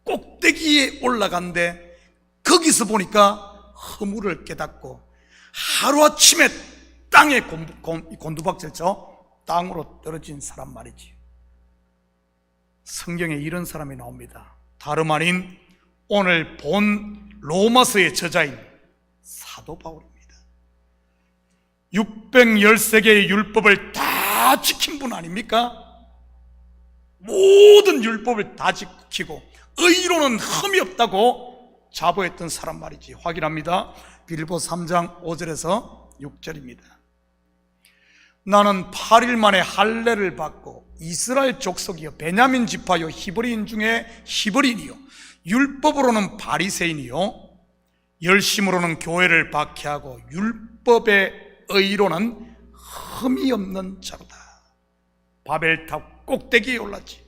꼭대기에 올라간데 거기서 보니까 허물을 깨닫고 하루아침에 땅에 곤두박질쳐 땅으로 떨어진 사람 말이지. 성경에 이런 사람이 나옵니다. 다름 아닌 오늘 본 로마서의 저자인 사도 바울입니다. 613개의 율법을 다 지킨 분 아닙니까? 모든 율법을 다 지키고 의로는 흠이 없다고 자부했던 사람 말이지. 확인합니다. 빌립보 3장 5절에서 6절입니다. 나는 8일 만에 할례를 받고 이스라엘 족속이요 베냐민 지파요 히브리인 중에 히브리인이요 율법으로는 바리새인이요 열심으로는 교회를 박해하고 율법의 의로는 흠이 없는 자로다. 바벨탑 꼭대기에 올랐지.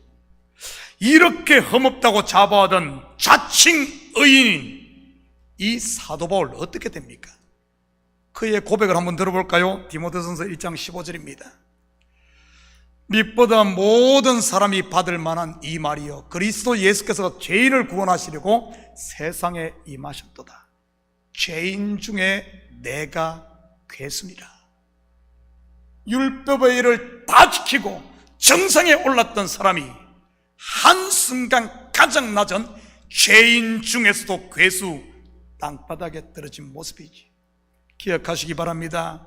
이렇게 흠없다고 자부하던 자칭 의인인 이 사도 바울 어떻게 됩니까? 그의 고백을 한번 들어볼까요? 디모데전서 1장 15절입니다. 빛보다 모든 사람이 받을 만한 이 말이요 그리스도 예수께서 죄인을 구원하시려고 세상에 임하셨도다. 죄인 중에 내가 괴순이라. 율법의 일을 다 지키고 정상에 올랐던 사람이 한순간 가장 낮은 죄인 중에서도 괴수 땅바닥에 떨어진 모습이지. 기억하시기 바랍니다.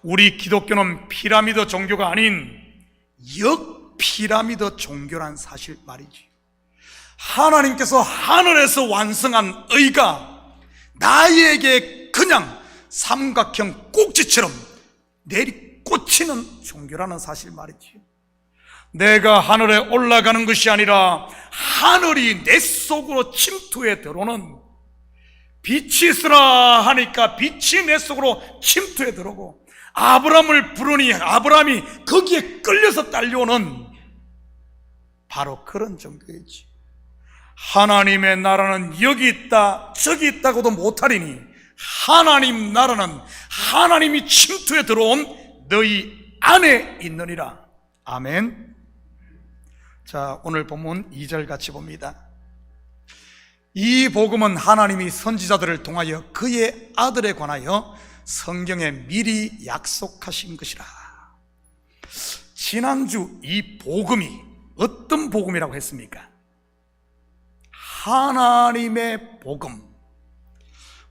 우리 기독교는 피라미드 종교가 아닌 역피라미드 종교란 사실 말이지. 하나님께서 하늘에서 완성한 의가 나에게 그냥 삼각형 꼭지처럼 내리꽂히는 종교라는 사실 말이지. 내가 하늘에 올라가는 것이 아니라 하늘이 내 속으로 침투해 들어오는, 빛이 있으라 하니까 빛이 내 속으로 침투해 들어오고 아브라함을 부르니 아브라함이 거기에 끌려서 딸려오는 바로 그런 종교이지. 하나님의 나라는 여기 있다 저기 있다고도 못하리니 하나님 나라는 하나님이 침투해 들어온 너희 안에 있느니라. 아멘. 자, 오늘 본문 2절 같이 봅니다. 이 복음은 하나님이 선지자들을 통하여 그의 아들에 관하여 성경에 미리 약속하신 것이라. 지난주 이 복음이 어떤 복음이라고 했습니까? 하나님의 복음.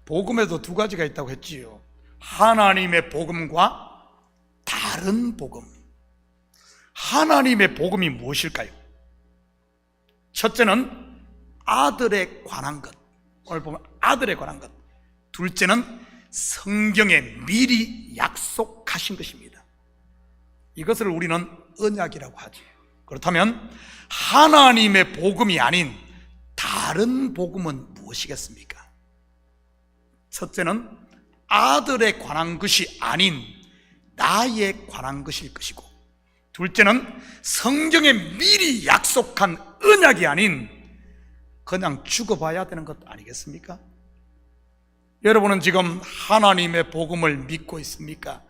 복음에도 두 가지가 있다고 했지요. 하나님의 복음과 다른 복음. 하나님의 복음이 무엇일까요? 첫째는 아들에 관한 것. 오늘 보면 아들에 관한 것. 둘째는 성경에 미리 약속하신 것입니다. 이것을 우리는 언약이라고 하죠. 그렇다면 하나님의 복음이 아닌 다른 복음은 무엇이겠습니까? 첫째는 아들에 관한 것이 아닌 나에 관한 것일 것이고, 둘째는 성경에 미리 약속한 언약이 아닌 그냥 죽어봐야 되는 것 아니겠습니까? 여러분은 지금 하나님의 복음을 믿고 있습니까?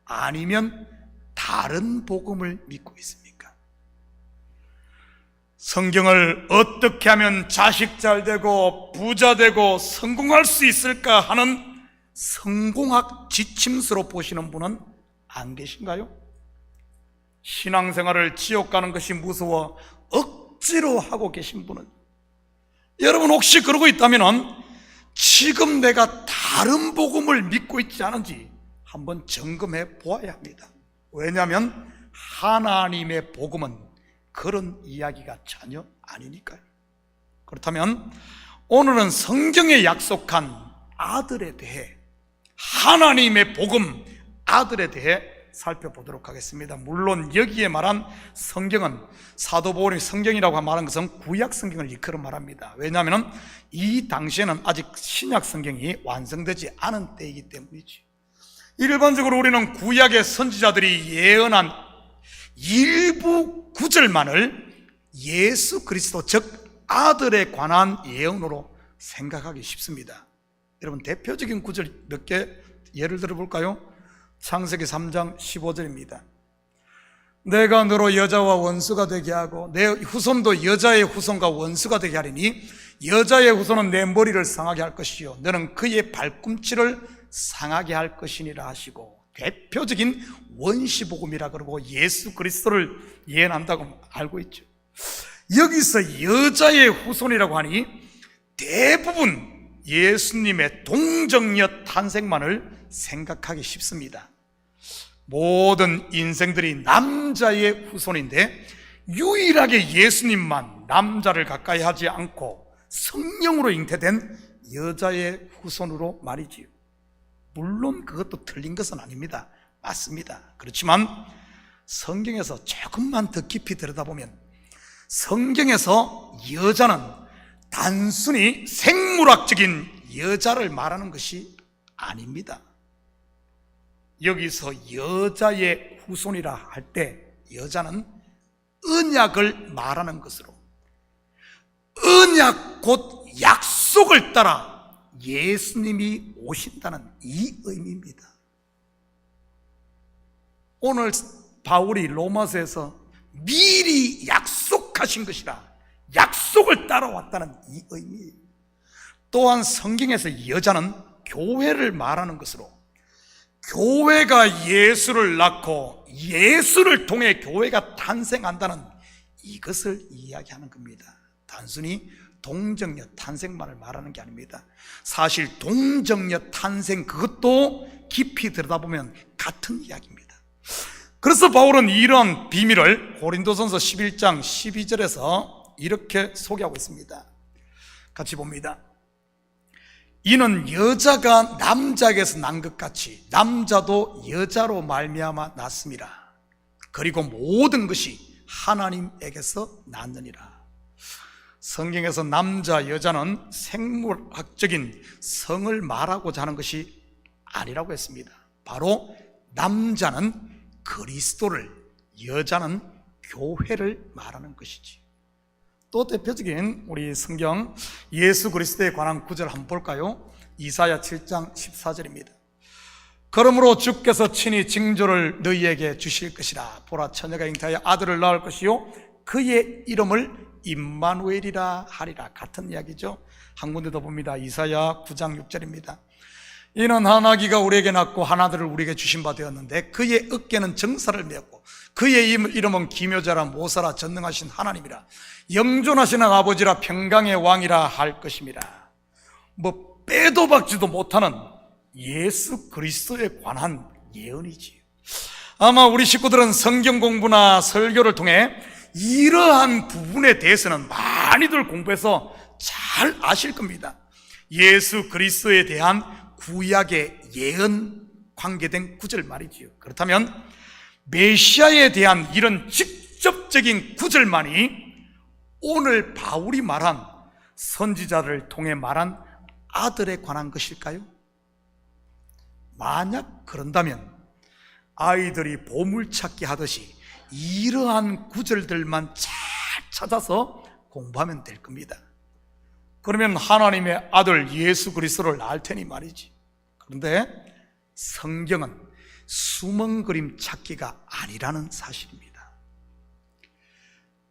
아니면 다른 복음을 믿고 있습니까? 성경을 어떻게 하면 자식 잘 되고 부자 되고 성공할 수 있을까 하는 성공학 지침서로 보시는 분은 안 계신가요? 신앙생활을 지옥 가는 것이 무서워 억지로 하고 계신 분은, 여러분 혹시 그러고 있다면 지금 내가 다른 복음을 믿고 있지 않은지 한번 점검해 보아야 합니다. 왜냐하면 하나님의 복음은 그런 이야기가 전혀 아니니까요. 그렇다면 오늘은 성경에 약속한 아들에 대해, 하나님의 복음 아들에 대해 살펴보도록 하겠습니다. 물론 여기에 말한 성경은, 사도 바울이 성경이라고 말한 것은 구약 성경을 일컬어 말합니다. 왜냐하면 이 당시에는 아직 신약 성경이 완성되지 않은 때이기 때문이지. 일반적으로 우리는 구약의 선지자들이 예언한 일부 구절만을 예수 그리스도, 즉 아들에 관한 예언으로 생각하기 쉽습니다. 여러분 대표적인 구절 몇 개 예를 들어볼까요? 창세기 3장 15절입니다. 내가 너로 여자와 원수가 되게 하고 내 후손도 여자의 후손과 원수가 되게 하리니 여자의 후손은 내 머리를 상하게 할 것이요 너는 그의 발꿈치를 상하게 할 것이니라 하시고, 대표적인 원시복음이라 그러고 예수 그리스도를 예언한다고 알고 있죠. 여기서 여자의 후손이라고 하니 대부분 예수님의 동정녀 탄생만을 생각하기 쉽습니다. 모든 인생들이 남자의 후손인데 유일하게 예수님만 남자를 가까이 하지 않고 성령으로 잉태된 여자의 후손으로 말이지요. 물론 그것도 틀린 것은 아닙니다. 맞습니다. 그렇지만 성경에서 조금만 더 깊이 들여다보면 성경에서 여자는 단순히 생물학적인 여자를 말하는 것이 아닙니다. 여기서 여자의 후손이라 할 때 여자는 언약을 말하는 것으로, 언약 곧 약속을 따라 예수님이 오신다는 이 의미입니다. 오늘 바울이 로마서에서 미리 약속하신 것이라 약속을 따라왔다는 이 의미예요. 또한 성경에서 여자는 교회를 말하는 것으로, 교회가 예수를 낳고 예수를 통해 교회가 탄생한다는 이것을 이야기하는 겁니다. 단순히 동정녀 탄생만을 말하는 게 아닙니다. 사실 동정녀 탄생 그것도 깊이 들여다보면 같은 이야기입니다. 그래서 바울은 이런 비밀을 고린도전서 11장 12절에서 이렇게 소개하고 있습니다. 같이 봅니다. 이는 여자가 남자에게서 난 것 같이 남자도 여자로 말미암아 났음이라. 그리고 모든 것이 하나님에게서 났느니라. 성경에서 남자, 여자는 생물학적인 성을 말하고자 하는 것이 아니라고 했습니다. 바로 남자는 그리스도를, 여자는 교회를 말하는 것이지. 또 대표적인 우리 성경 예수 그리스도에 관한 구절 한번 볼까요? 이사야 7장 14절입니다. 그러므로 주께서 친히 징조를 너희에게 주실 것이라. 보라, 처녀가 잉태하여 아들을 낳을 것이요 그의 이름을 임마누엘이라 하리라. 같은 이야기죠. 한 군데 더 봅니다. 이사야 9장 6절입니다. 이는 한 아기가 우리에게 낳고 한 아들을 우리에게 주신 바 되었는데 그의 어깨는 정사를 메었고 그의 이름은 기묘자라 모사라 전능하신 하나님이라 영존하시는 아버지라 평강의 왕이라 할 것입니다. 뭐 빼도 박지도 못하는 예수 그리스도에 관한 예언이지요. 아마 우리 식구들은 성경 공부나 설교를 통해 이러한 부분에 대해서는 많이들 공부해서 잘 아실 겁니다. 예수 그리스도에 대한 구약의 예언 관계된 구절 말이지요. 그렇다면 메시아에 대한 이런 직접적인 구절만이 오늘 바울이 말한 선지자를 통해 말한 아들에 관한 것일까요? 만약 그런다면 아이들이 보물찾기 하듯이 이러한 구절들만 잘 찾아서 공부하면 될 겁니다. 그러면 하나님의 아들 예수 그리스도를 알 테니 말이지. 그런데 성경은 숨은 그림 찾기가 아니라는 사실입니다.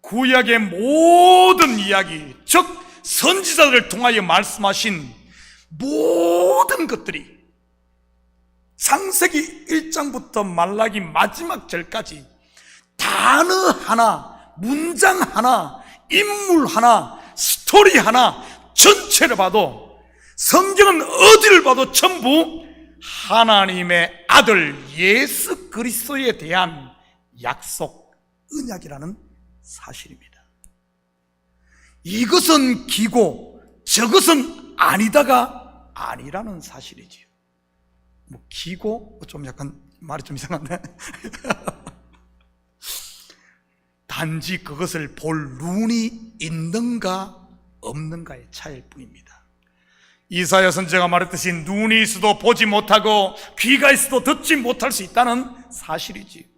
구약의 모든 이야기, 즉 선지자들을 통하여 말씀하신 모든 것들이 창세기 1장부터 말라기 마지막 절까지 단어 하나, 문장 하나, 인물 하나, 스토리 하나 전체를 봐도 성경은 어디를 봐도 전부 하나님의 아들 예수 그리스도에 대한 약속, 언약이라는 사실입니다. 이것은 기고 저것은 아니다가 아니라는 사실이지요. 뭐 기고 좀 약간 말이 좀 이상한데 단지 그것을 볼 눈이 있는가 없는가의 차이일 뿐입니다. 이사야 선지자가 말했듯이 눈이 있어도 보지 못하고 귀가 있어도 듣지 못할 수 있다는 사실이지.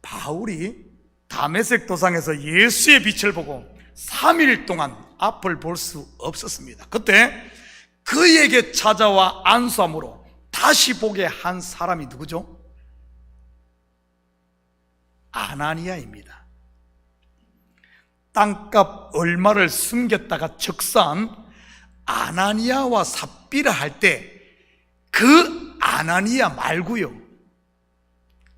바울이 다메섹 도상에서 예수의 빛을 보고 3일 동안 앞을 볼 수 없었습니다. 그때 그에게 찾아와 안수함으로 다시 보게 한 사람이 누구죠? 아나니아입니다. 땅값 얼마를 숨겼다가 적산 아나니아와 삽비라 할 때 그 아나니아 말고요,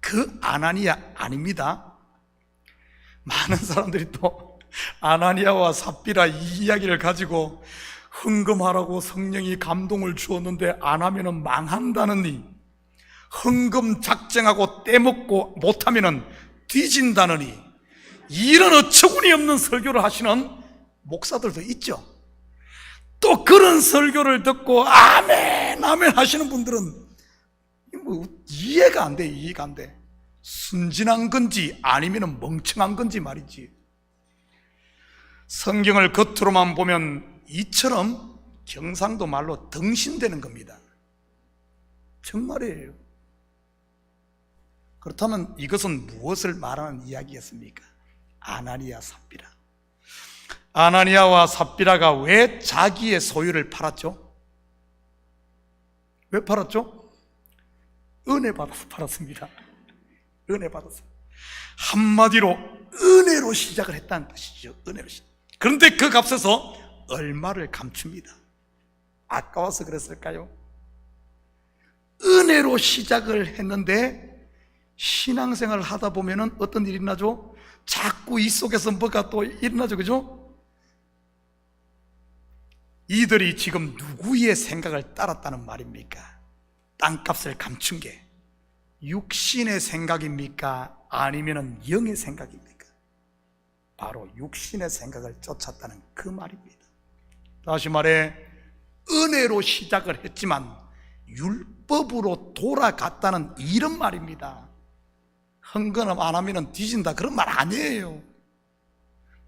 그 아나니아 아닙니다. 많은 사람들이 또 아나니아와 삽비라 이 이야기를 가지고 헌금하라고 성령이 감동을 주었는데 안 하면은 망한다느니, 헌금 작정하고 떼먹고 못하면은 뒤진다느니, 이런 어처구니 없는 설교를 하시는 목사들도 있죠. 또 그런 설교를 듣고 아멘 아멘 하시는 분들은 뭐 이해가 안 돼. 이해가 안 돼. 순진한 건지 아니면 멍청한 건지 말이지. 성경을 겉으로만 보면 이처럼 경상도 말로 덩신되는 겁니다. 정말이에요. 그렇다면 이것은 무엇을 말하는 이야기였습니까? 아나니아 삽비라. 아나니아와 삽비라가 왜 자기의 소유를 팔았죠? 왜 팔았죠? 은혜 받아서 팔았습니다. 은혜 받아서. 한마디로 은혜로 시작을 했다는 뜻이죠. 은혜로 시작. 그런데 그 값에서 얼마를 감춥니다. 아까워서 그랬을까요? 은혜로 시작을 했는데 신앙생활을 하다 보면은 어떤 일이 나죠? 자꾸 이 속에서 뭐가 또 일어나죠. 그죠? 이들이 지금 누구의 생각을 따랐다는 말입니까? 땅값을 감춘 게 육신의 생각입니까? 아니면 영의 생각입니까? 바로 육신의 생각을 쫓았다는 그 말입니다. 다시 말해 은혜로 시작을 했지만 율법으로 돌아갔다는 이런 말입니다. 헌금 안 하면 뒤진다 그런 말 아니에요.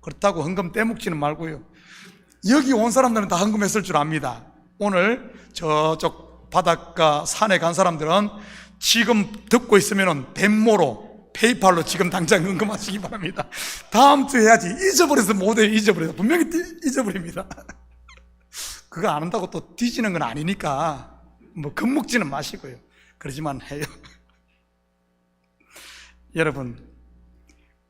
그렇다고 헌금 떼먹지는 말고요. 여기 온 사람들은 다 헌금했을 줄 압니다. 오늘 저쪽 바닷가 산에 간 사람들은 지금 듣고 있으면 벤모로 페이팔로 지금 당장 헌금하시기 바랍니다. 다음 주 해야지. 잊어버려서 못해요. 잊어버려서 분명히 잊어버립니다. 그거 안 한다고 또 뒤지는 건 아니니까 뭐 겁먹지는 마시고요. 그러지만 해요. 여러분,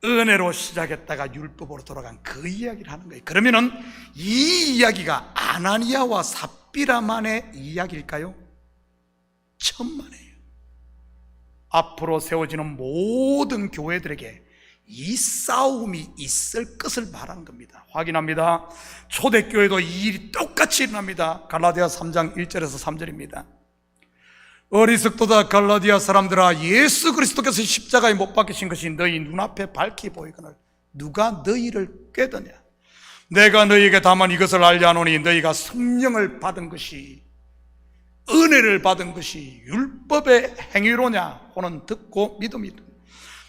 은혜로 시작했다가 율법으로 돌아간 그 이야기를 하는 거예요. 그러면은 이 이야기가 아나니아와 삽비라만의 이야기일까요? 천만에요. 앞으로 세워지는 모든 교회들에게 이 싸움이 있을 것을 말하는 겁니다. 확인합니다. 초대교회도 이 일이 똑같이 일어납니다. 갈라디아 3장 1절에서 3절입니다. 어리석도다 갈라디아 사람들아, 예수 그리스도께서 십자가에 못 박히신 것이 너희 눈앞에 밝히 보이거늘 누가 너희를 꾀더냐? 내가 너희에게 다만 이것을 알려 하노니 너희가 성령을 받은 것이, 은혜를 받은 것이 율법의 행위로냐 호는 듣고 믿음이다.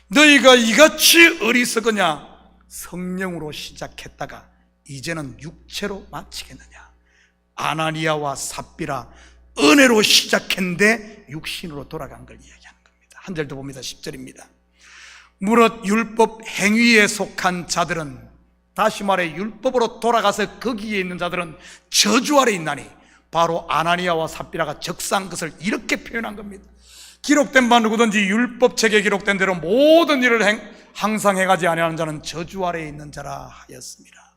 너희가 이같이 어리석으냐? 성령으로 시작했다가 이제는 육체로 마치겠느냐? 아나니아와 삽비라 은혜로 시작했는데 육신으로 돌아간 걸 이야기하는 겁니다. 한 절 더 봅니다. 10절입니다. 무릇 율법 행위에 속한 자들은, 다시 말해 율법으로 돌아가서 거기에 있는 자들은 저주 아래 있나니, 바로 아나니아와 삽비라가 적사한 것을 이렇게 표현한 겁니다. 기록된 바 누구든지 율법책에 기록된 대로 모든 일을 항상 행하지 아니하는 자는 저주 아래에 있는 자라 하였습니다.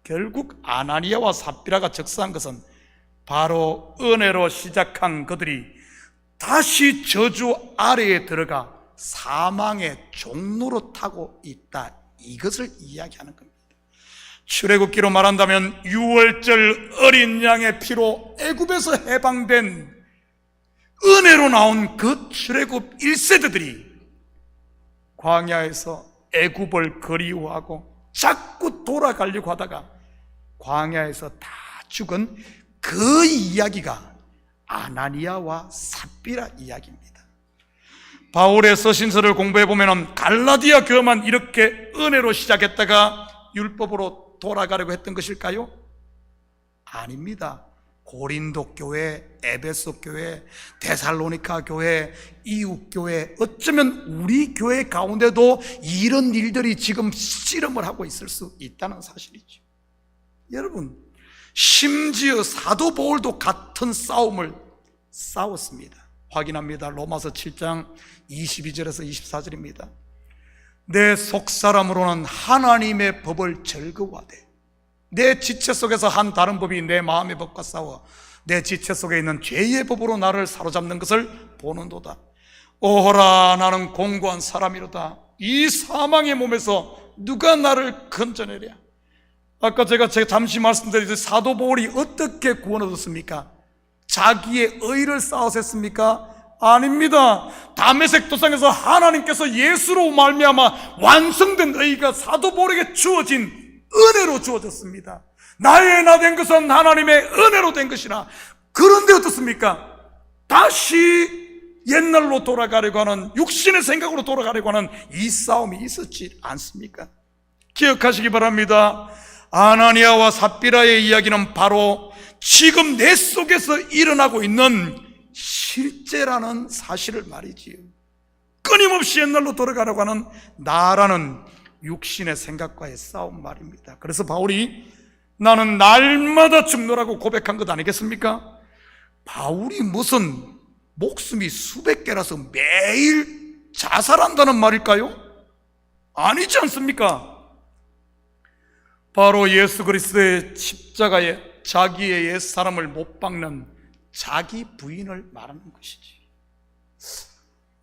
결국 아나니아와 삽비라가 적사한 것은 바로 은혜로 시작한 그들이 다시 저주 아래에 들어가 사망의 종로로 타고 있다, 이것을 이야기하는 겁니다. 출애굽기로 말한다면 6월절 어린 양의 피로 애굽에서 해방된 은혜로 나온 그 출애굽 1세대들이 광야에서 애굽을 그리워하고 자꾸 돌아가려고 하다가 광야에서 다 죽은 그 이야기가 아나니아와 삽비라 이야기입니다. 바울의 서신서를 공부해 보면 갈라디아 교회만 이렇게 은혜로 시작했다가 율법으로 돌아가려고 했던 것일까요? 아닙니다. 고린도 교회, 에베소 교회, 데살로니가 교회, 이웃 교회, 어쩌면 우리 교회 가운데도 이런 일들이 지금 씨름을 하고 있을 수 있다는 사실이죠. 여러분, 심지어 사도 바울도 같은 싸움을 싸웠습니다. 확인합니다. 로마서 7장 22절에서 24절입니다. 내 속사람으로는 하나님의 법을 즐거워하되 내 지체 속에서 한 다른 법이 내 마음의 법과 싸워 내 지체 속에 있는 죄의 법으로 나를 사로잡는 것을 보는도다. 오호라, 나는 공고한 사람이로다. 이 사망의 몸에서 누가 나를 건져내랴? 아까 제가 잠시 말씀드렸듯이 사도 바울이 어떻게 구원 얻었습니까? 자기의 의를 쌓아서 했습니까? 아닙니다. 다메섹 도상에서 하나님께서 예수로 말미암아 완성된 의가 사도 바울에게 주어진 은혜로 주어졌습니다. 나의 나 된 것은 하나님의 은혜로 된 것이라. 그런데 어떻습니까? 다시 옛날로 돌아가려고 하는, 육신의 생각으로 돌아가려고 하는 이 싸움이 있었지 않습니까? 기억하시기 바랍니다. 아나니아와 삽비라의 이야기는 바로 지금 내 속에서 일어나고 있는 실제라는 사실을 말이지요. 끊임없이 옛날로 돌아가려고 하는 나라는 육신의 생각과의 싸움 말입니다. 그래서 바울이 나는 날마다 죽노라고 고백한 것 아니겠습니까? 바울이 무슨 목숨이 수백 개라서 매일 자살한다는 말일까요? 아니지 않습니까? 바로 예수 그리스도의 십자가에 자기의 옛 사람을 못 박는 자기 부인을 말하는 것이지.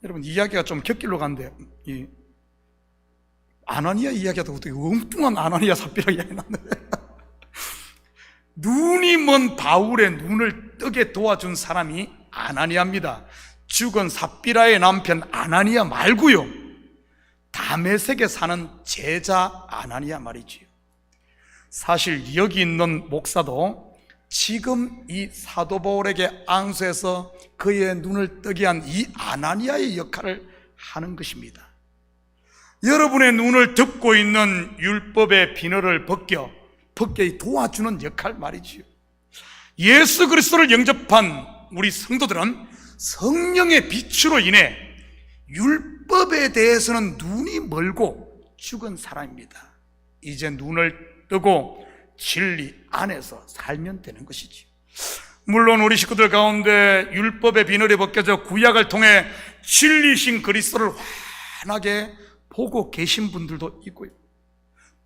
여러분, 이야기가 좀 곁길로 가는데, 이 아나니아 이야기하다 어떻게 엉뚱한 아나니아 삽비라 이야기 났는데 눈이 먼 바울의 눈을 뜨게 도와준 사람이 아나니아입니다. 죽은 삽비라의 남편 아나니아 말고요, 다메섹에 사는 제자 아나니아 말이지요. 사실 여기 있는 목사도 지금 이 사도 바울에게 앙수해서 그의 눈을 뜨게 한 이 아나니아의 역할을 하는 것입니다. 여러분의 눈을 덮고 있는 율법의 비늘을 벗겨 도와주는 역할 말이지요. 예수 그리스도를 영접한 우리 성도들은 성령의 빛으로 인해 율법에 대해서는 눈이 멀고 죽은 사람입니다. 이제 눈을 뜨고 진리 안에서 살면 되는 것이지. 물론 우리 식구들 가운데 율법의 비늘이 벗겨져 구약을 통해 진리신 그리스도를 환하게 보고 계신 분들도 있고요,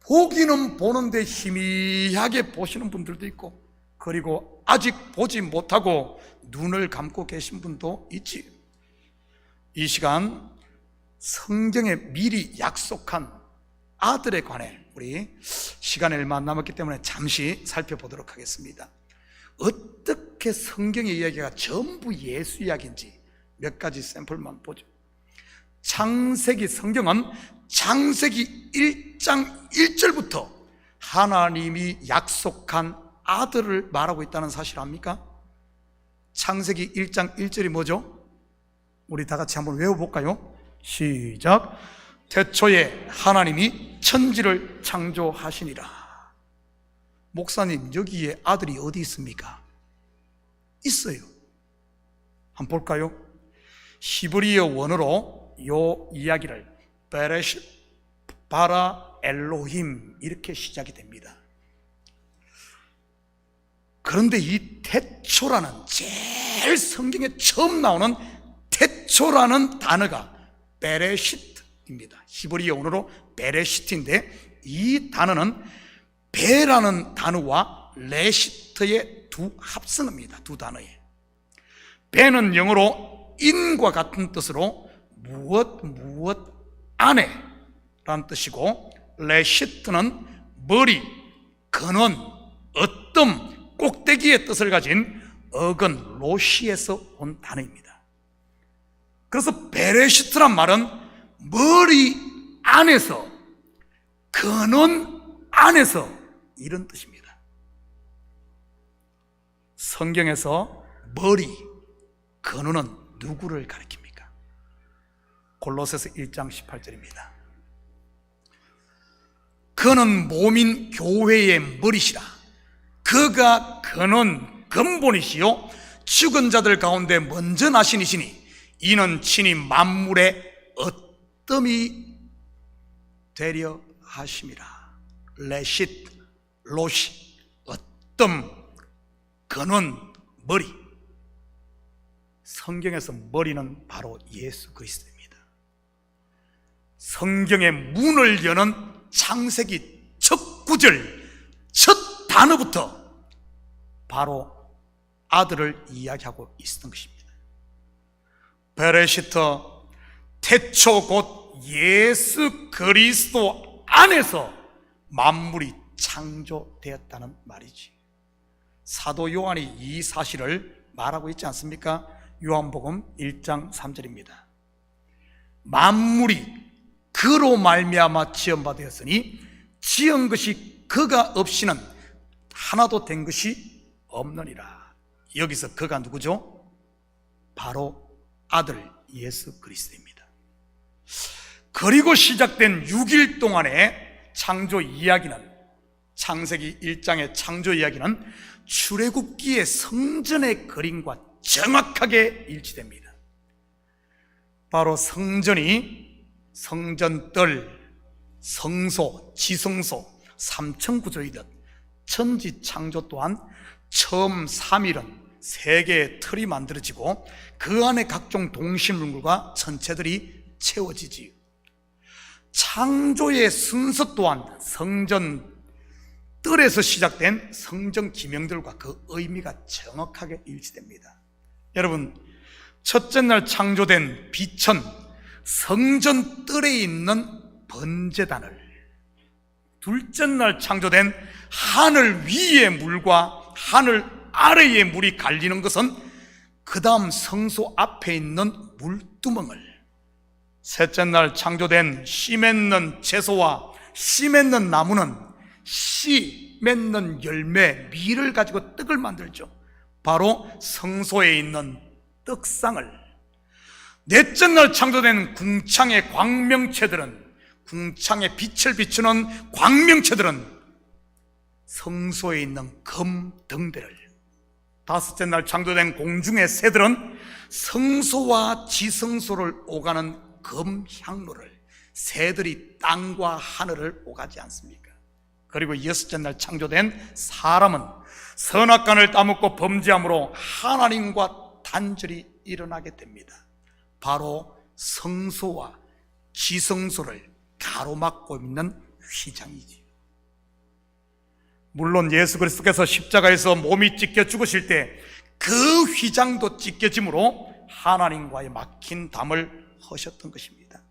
보기는 보는데 희미하게 보시는 분들도 있고, 그리고 아직 보지 못하고 눈을 감고 계신 분도 있지. 이 시간 성경에 미리 약속한 아들에 관해 우리 시간이 얼마 안 남았기 때문에 잠시 살펴보도록 하겠습니다. 어떻게 성경의 이야기가 전부 예수 이야기인지 몇 가지 샘플만 보죠. 창세기, 성경은 창세기 1장 1절부터 하나님이 약속한 아들을 말하고 있다는 사실 압니까? 창세기 1장 1절이 뭐죠? 우리 다 같이 한번 외워볼까요? 시작. 태초에 하나님이 천지를 창조하시니라. 목사님, 여기에 아들이 어디 있습니까? 있어요. 한번 볼까요? 히브리어 원어로 이 이야기를 베레시 바라 엘로힘 이렇게 시작이 됩니다. 그런데 이 태초라는, 제일 성경에 처음 나오는 태초라는 단어가 베레시트입니다. 히브리어 원어로 베레시트인데, 이 단어는 베라는 단어와 레시트의 두 합성어입니다. 두 단어에. 베는 영어로 인과 같은 뜻으로 무엇 안에 라는 뜻이고, 레시트는 머리, 근원, 어떤, 꼭대기의 뜻을 가진 어근, 로시에서 온 단어입니다. 그래서 베레시트란 말은 머리 안에서, 근원 안에서, 이런 뜻입니다. 성경에서 머리, 근원은 누구를 가리킵니까? 골로새서 1장 18절입니다. 그는 몸인 교회의 머리시라. 그가 근원, 근본이시요 죽은 자들 가운데 먼저 나시니시니 이는 친히 만물의 어뜸이 되려 하심이라. 레싯, 로시, 어뜸, 근원, 머리. 성경에서 머리는 바로 예수 그리스도입니다. 성경의 문을 여는 창세기 첫 구절, 첫 단어부터 바로 아들을 이야기하고 있었던 것입니다. 베레시터, 태초 곧 예수 그리스도 안에서 만물이 창조되었다는 말이지. 사도 요한이 이 사실을 말하고 있지 않습니까? 요한복음 1장 3절입니다. 만물이 그로 말미암아 지은 바 되었으니 지은 것이 그가 없이는 하나도 된 것이 없느니라. 여기서 그가 누구죠? 바로 아들 예수 그리스도입니다. 그리고 시작된 6일 동안의 창조 이야기는, 창세기 1장의 창조 이야기는 출애굽기의 성전의 그림과 정확하게 일치됩니다. 바로 성전이 성전뜰, 성소, 지성소, 삼층구조이듯 천지창조 또한 처음 3일은 세 개의 틀이 만들어지고 그 안에 각종 동식물과 천체들이 채워지지요. 창조의 순서 또한 성전 뜰에서 시작된 성전 기명들과 그 의미가 정확하게 일치됩니다. 여러분, 첫째 날 창조된 빛은 성전 뜰에 있는 번제단을, 둘째 날 창조된 하늘 위의 물과 하늘 아래의 물이 갈리는 것은 그 다음 성소 앞에 있는 물두멍을, 셋째 날 창조된 씨 맺는 채소와 씨 맺는 나무는 씨 맺는 열매, 밀을 가지고 떡을 만들죠. 바로 성소에 있는 떡상을, 넷째 날 창조된 궁창의 광명체들은, 궁창의 빛을 비추는 광명체들은 성소에 있는 금등대를, 다섯째 날 창조된 공중의 새들은 성소와 지성소를 오가는 금향로를, 새들이 땅과 하늘을 오가지 않습니까? 그리고 여섯째 날 창조된 사람은 선악간을 따먹고 범죄함으로 하나님과 단절이 일어나게 됩니다. 바로 성소와 지성소를 가로막고 있는 휘장이지요. 물론 예수 그리스도께서 십자가에서 몸이 찢겨 죽으실 때 그 휘장도 찢겨짐으로 하나님과의 막힌 담을 하셨던 것입니다.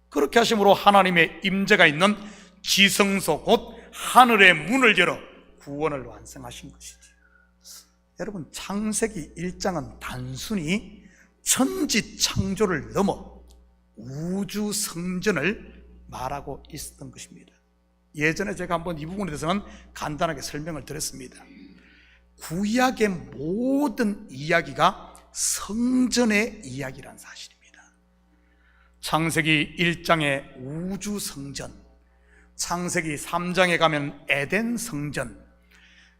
그렇게 하심으로 하나님의 임재가 있는 지성소 곧 하늘의 문을 열어 구원을 완성하신 것이죠. 여러분, 창세기 1장은 단순히 천지 창조를 넘어 우주 성전을 말하고 있었던 것입니다. 예전에 제가 한번 이 부분에 대해서는 간단하게 설명을 드렸습니다. 구약의 모든 이야기가 성전의 이야기란 사실입니다. 창세기 1장의 우주 성전, 창세기 3장에 가면 에덴 성전,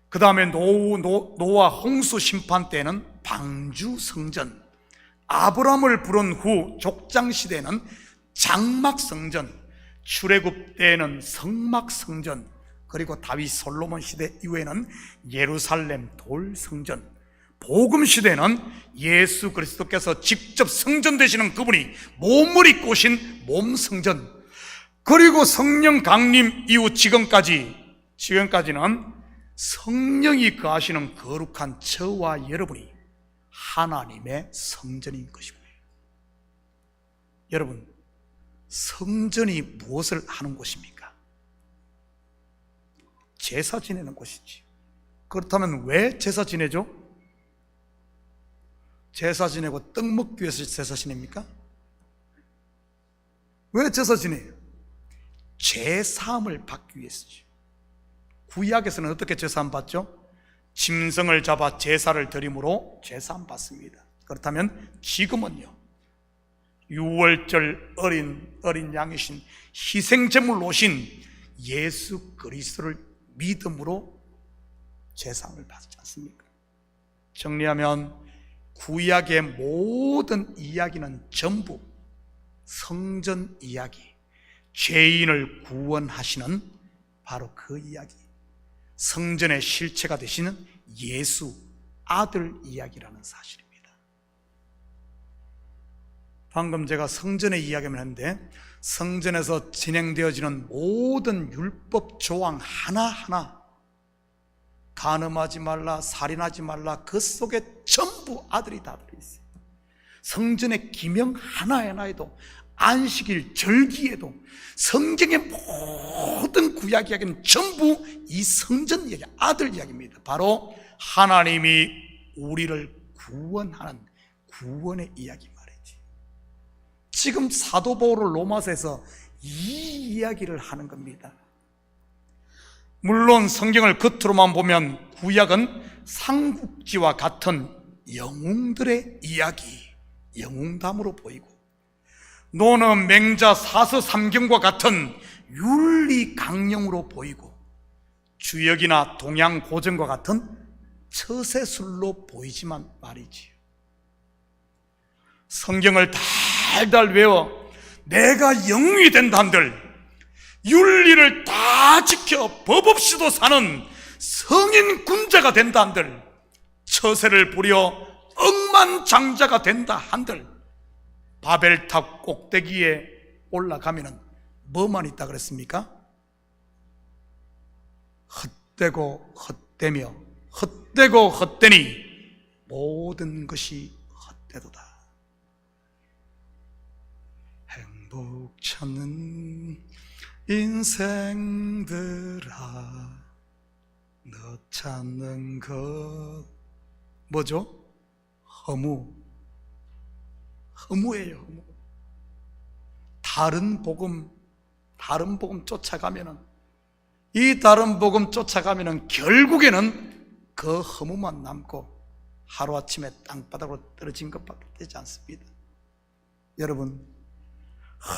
그 다음에 노아 홍수 심판 때는 방주 성전, 아브람을 부른 후 족장 시대에는 장막 성전, 출애굽 때에는 성막 성전, 그리고 다윗 솔로몬 시대 이후에는 예루살렘 돌 성전, 복음 시대에는 예수 그리스도께서 직접 성전 되시는 그분이 몸을 입고 오신 몸 성전, 그리고 성령 강림 이후 지금까지는 성령이 거하시는 거룩한 저와 여러분이 하나님의 성전인 것입니다. 여러분, 성전이 무엇을 하는 곳입니까? 제사 지내는 곳이지. 그렇다면 왜 제사 지내죠? 제사 지내고 떡 먹기 위해서 제사 지냅니까? 왜 제사 지내요? 죄사함을 받기 위해서죠. 구약에서는 어떻게 죄사함 받죠? 짐승을 잡아 제사를 드림으로 죄사함 받습니다. 그렇다면 지금은요, 유월절 어린 양이신 희생제물로 오신 예수 그리스도를 믿음으로 제사함을 받지 않습니까? 정리하면 구약의 모든 이야기는 전부 성전 이야기, 죄인을 구원하시는 바로 그 이야기, 성전의 실체가 되시는 예수 아들 이야기라는 사실입니다. 방금 제가 성전의 이야기를 했는데, 성전에서 진행되어지는 모든 율법 조항 하나하나, 간음하지 말라, 살인하지 말라, 그 속에 전부 아들이 다 들어있어요. 성전의 기명 하나하나에도 안식일 절기에도 성경의 모든 구약 이야기는 전부 이 성전 이야기, 아들 이야기입니다. 바로 하나님이 우리를 구원하는 구원의 이야기 말이지. 지금 사도 바울은 로마서에서 이 이야기를 하는 겁니다. 물론 성경을 겉으로만 보면 구약은 삼국지와 같은 영웅들의 이야기, 영웅담으로 보이고, 노는 맹자 사서 삼경과 같은 윤리 강령으로 보이고, 주역이나 동양 고전과 같은 처세술로 보이지만 말이지요, 성경을 달달 외워 내가 영웅이 된다 한들, 윤리를 다 지켜 법 없이도 사는 성인 군자가 된다 한들, 처세를 부려 억만장자가 된다 한들, 바벨탑 꼭대기에 올라가면은 뭐만 있다 그랬습니까? 헛되고 헛되며 헛되고 헛되니 모든 것이 헛되도다. 행복 찾는 인생들아, 너 찾는 것 뭐죠? 허무예요. 허무. 다른 복음 쫓아가면은, 이 다른 복음 쫓아가면은 결국에는 그 허무만 남고 하루아침에 땅바닥으로 떨어진 것밖에 되지 않습니다. 여러분,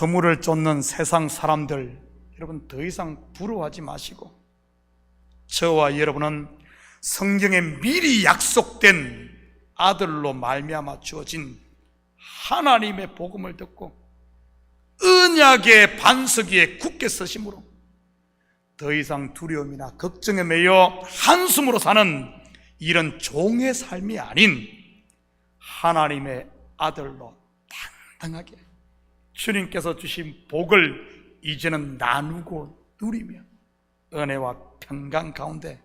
허무를 쫓는 세상 사람들, 여러분 더 이상 부러워하지 마시고, 저와 여러분은 성경에 미리 약속된 아들로 말미암아 주어진 하나님의 복음을 듣고 언약의 반석 위에 굳게 서심으로 더 이상 두려움이나 걱정에 매여 한숨으로 사는 이런 종의 삶이 아닌 하나님의 아들로 당당하게 주님께서 주신 복을 이제는 나누고 누리며 은혜와 평강 가운데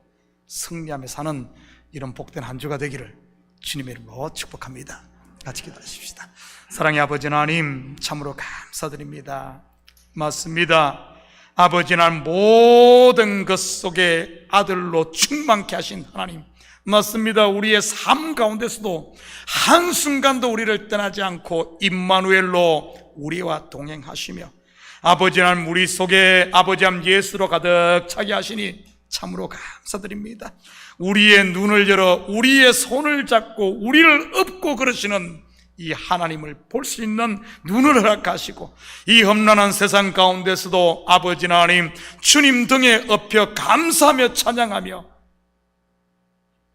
승리하며 사는 이런 복된 한 주가 되기를 주님의 이름으로 축복합니다. 같이 기도하십시다. 사랑의 아버지 하나님, 참으로 감사드립니다. 맞습니다. 아버지 하나님, 모든 것 속에 아들로 충만케 하신 하나님, 맞습니다. 우리의 삶 가운데서도 한순간도 우리를 떠나지 않고 임마누엘로 우리와 동행하시며 아버지 하나님, 우리 속에 아버지 하나님 예수로 가득 차게 하시니 참으로 감사드립니다. 우리의 눈을 열어 우리의 손을 잡고 우리를 업고 그러시는 이 하나님을 볼 수 있는 눈을 허락하시고, 이 험난한 세상 가운데서도 아버지 하나님 주님 등에 엎여 감사하며 찬양하며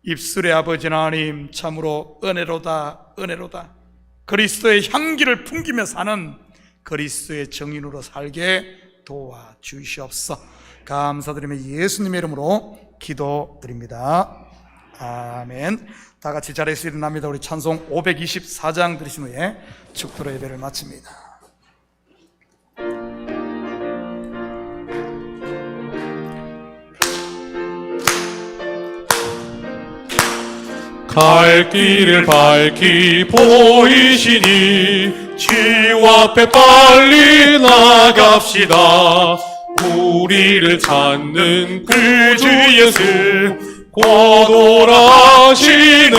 입술에 아버지 하나님 참으로 은혜로다 은혜로다 그리스도의 향기를 풍기며 사는 그리스도의 정인으로 살게 도와주시옵소서. 감사드리며 예수님의 이름으로 기도드립니다. 아멘. 다 같이 자리에서 일어납니다. 우리 찬송 524장 들으신 후에 축도로 예배를 마칩니다. 갈 길을 밝히 보이시니 주 앞에 빨리 나갑시다. 우리를 찾는 그 주 예수 곧 오라시네.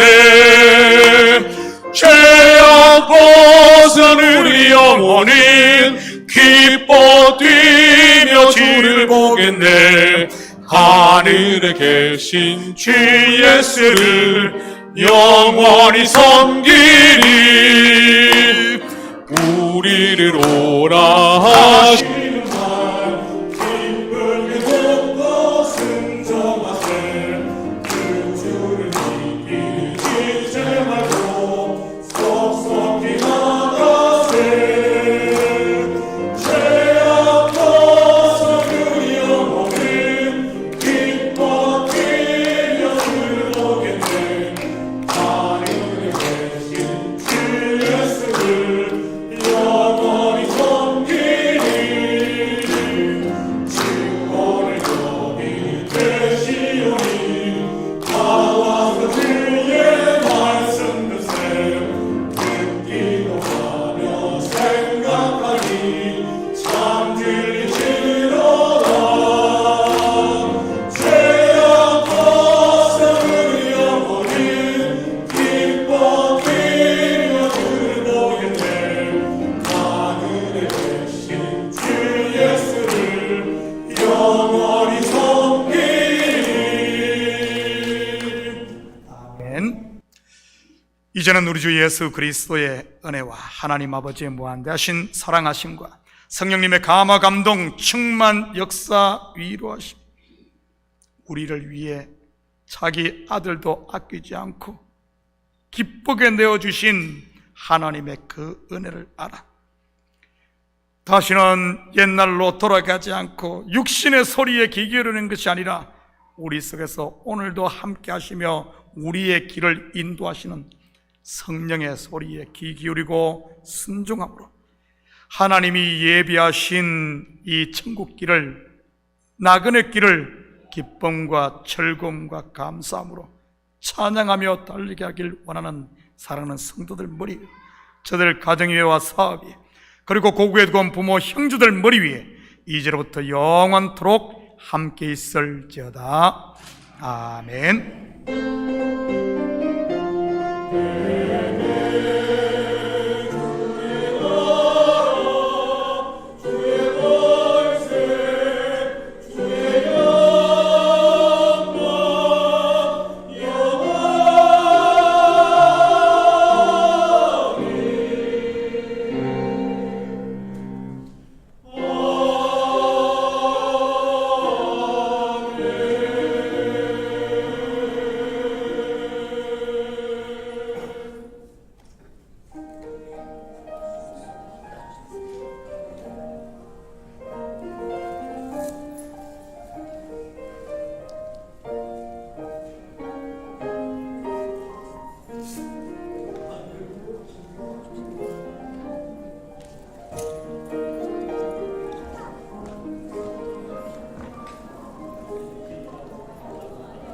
죄악 벗은 우리 영혼은 기뻐 뛰며 주를 보겠네. 하늘에 계신 주 예수를 영원히 섬기리. 우리를 오라 하시는 날 기쁘게 돕고 순종하세. 그 주를 믿기를 잊지 말고 속속히 나가세. 죄악 벗은 우리 영혼은 기뻐 뛰며 주를 보겠네. 하늘에 계신 주 예수를 영원히 섬기리. 이제는 우리 주 예수 그리스도의 은혜와 하나님 아버지의 무한대하신 사랑하심과 성령님의 감화 감동 충만 역사 위로하심, 우리를 위해 자기 아들도 아끼지 않고 기쁘게 내어주신 하나님의 그 은혜를 알아 다시는 옛날로 돌아가지 않고 육신의 소리에 귀 기울이는 것이 아니라 우리 속에서 오늘도 함께 하시며 우리의 길을 인도하시는 성령의 소리에 귀 기울이고 순종함으로 하나님이 예비하신 이 천국 길을, 나그네 길을 기쁨과 즐거움과 감사함으로 찬양하며 달리게 하길 원하는 사랑하는 성도들 머리 위에, 저들 가정위와 사업이, 그리고 고국에 두고 온 부모 형제들 머리 위에 이제로부터 영원토록 함께 있을지어다. 아멘.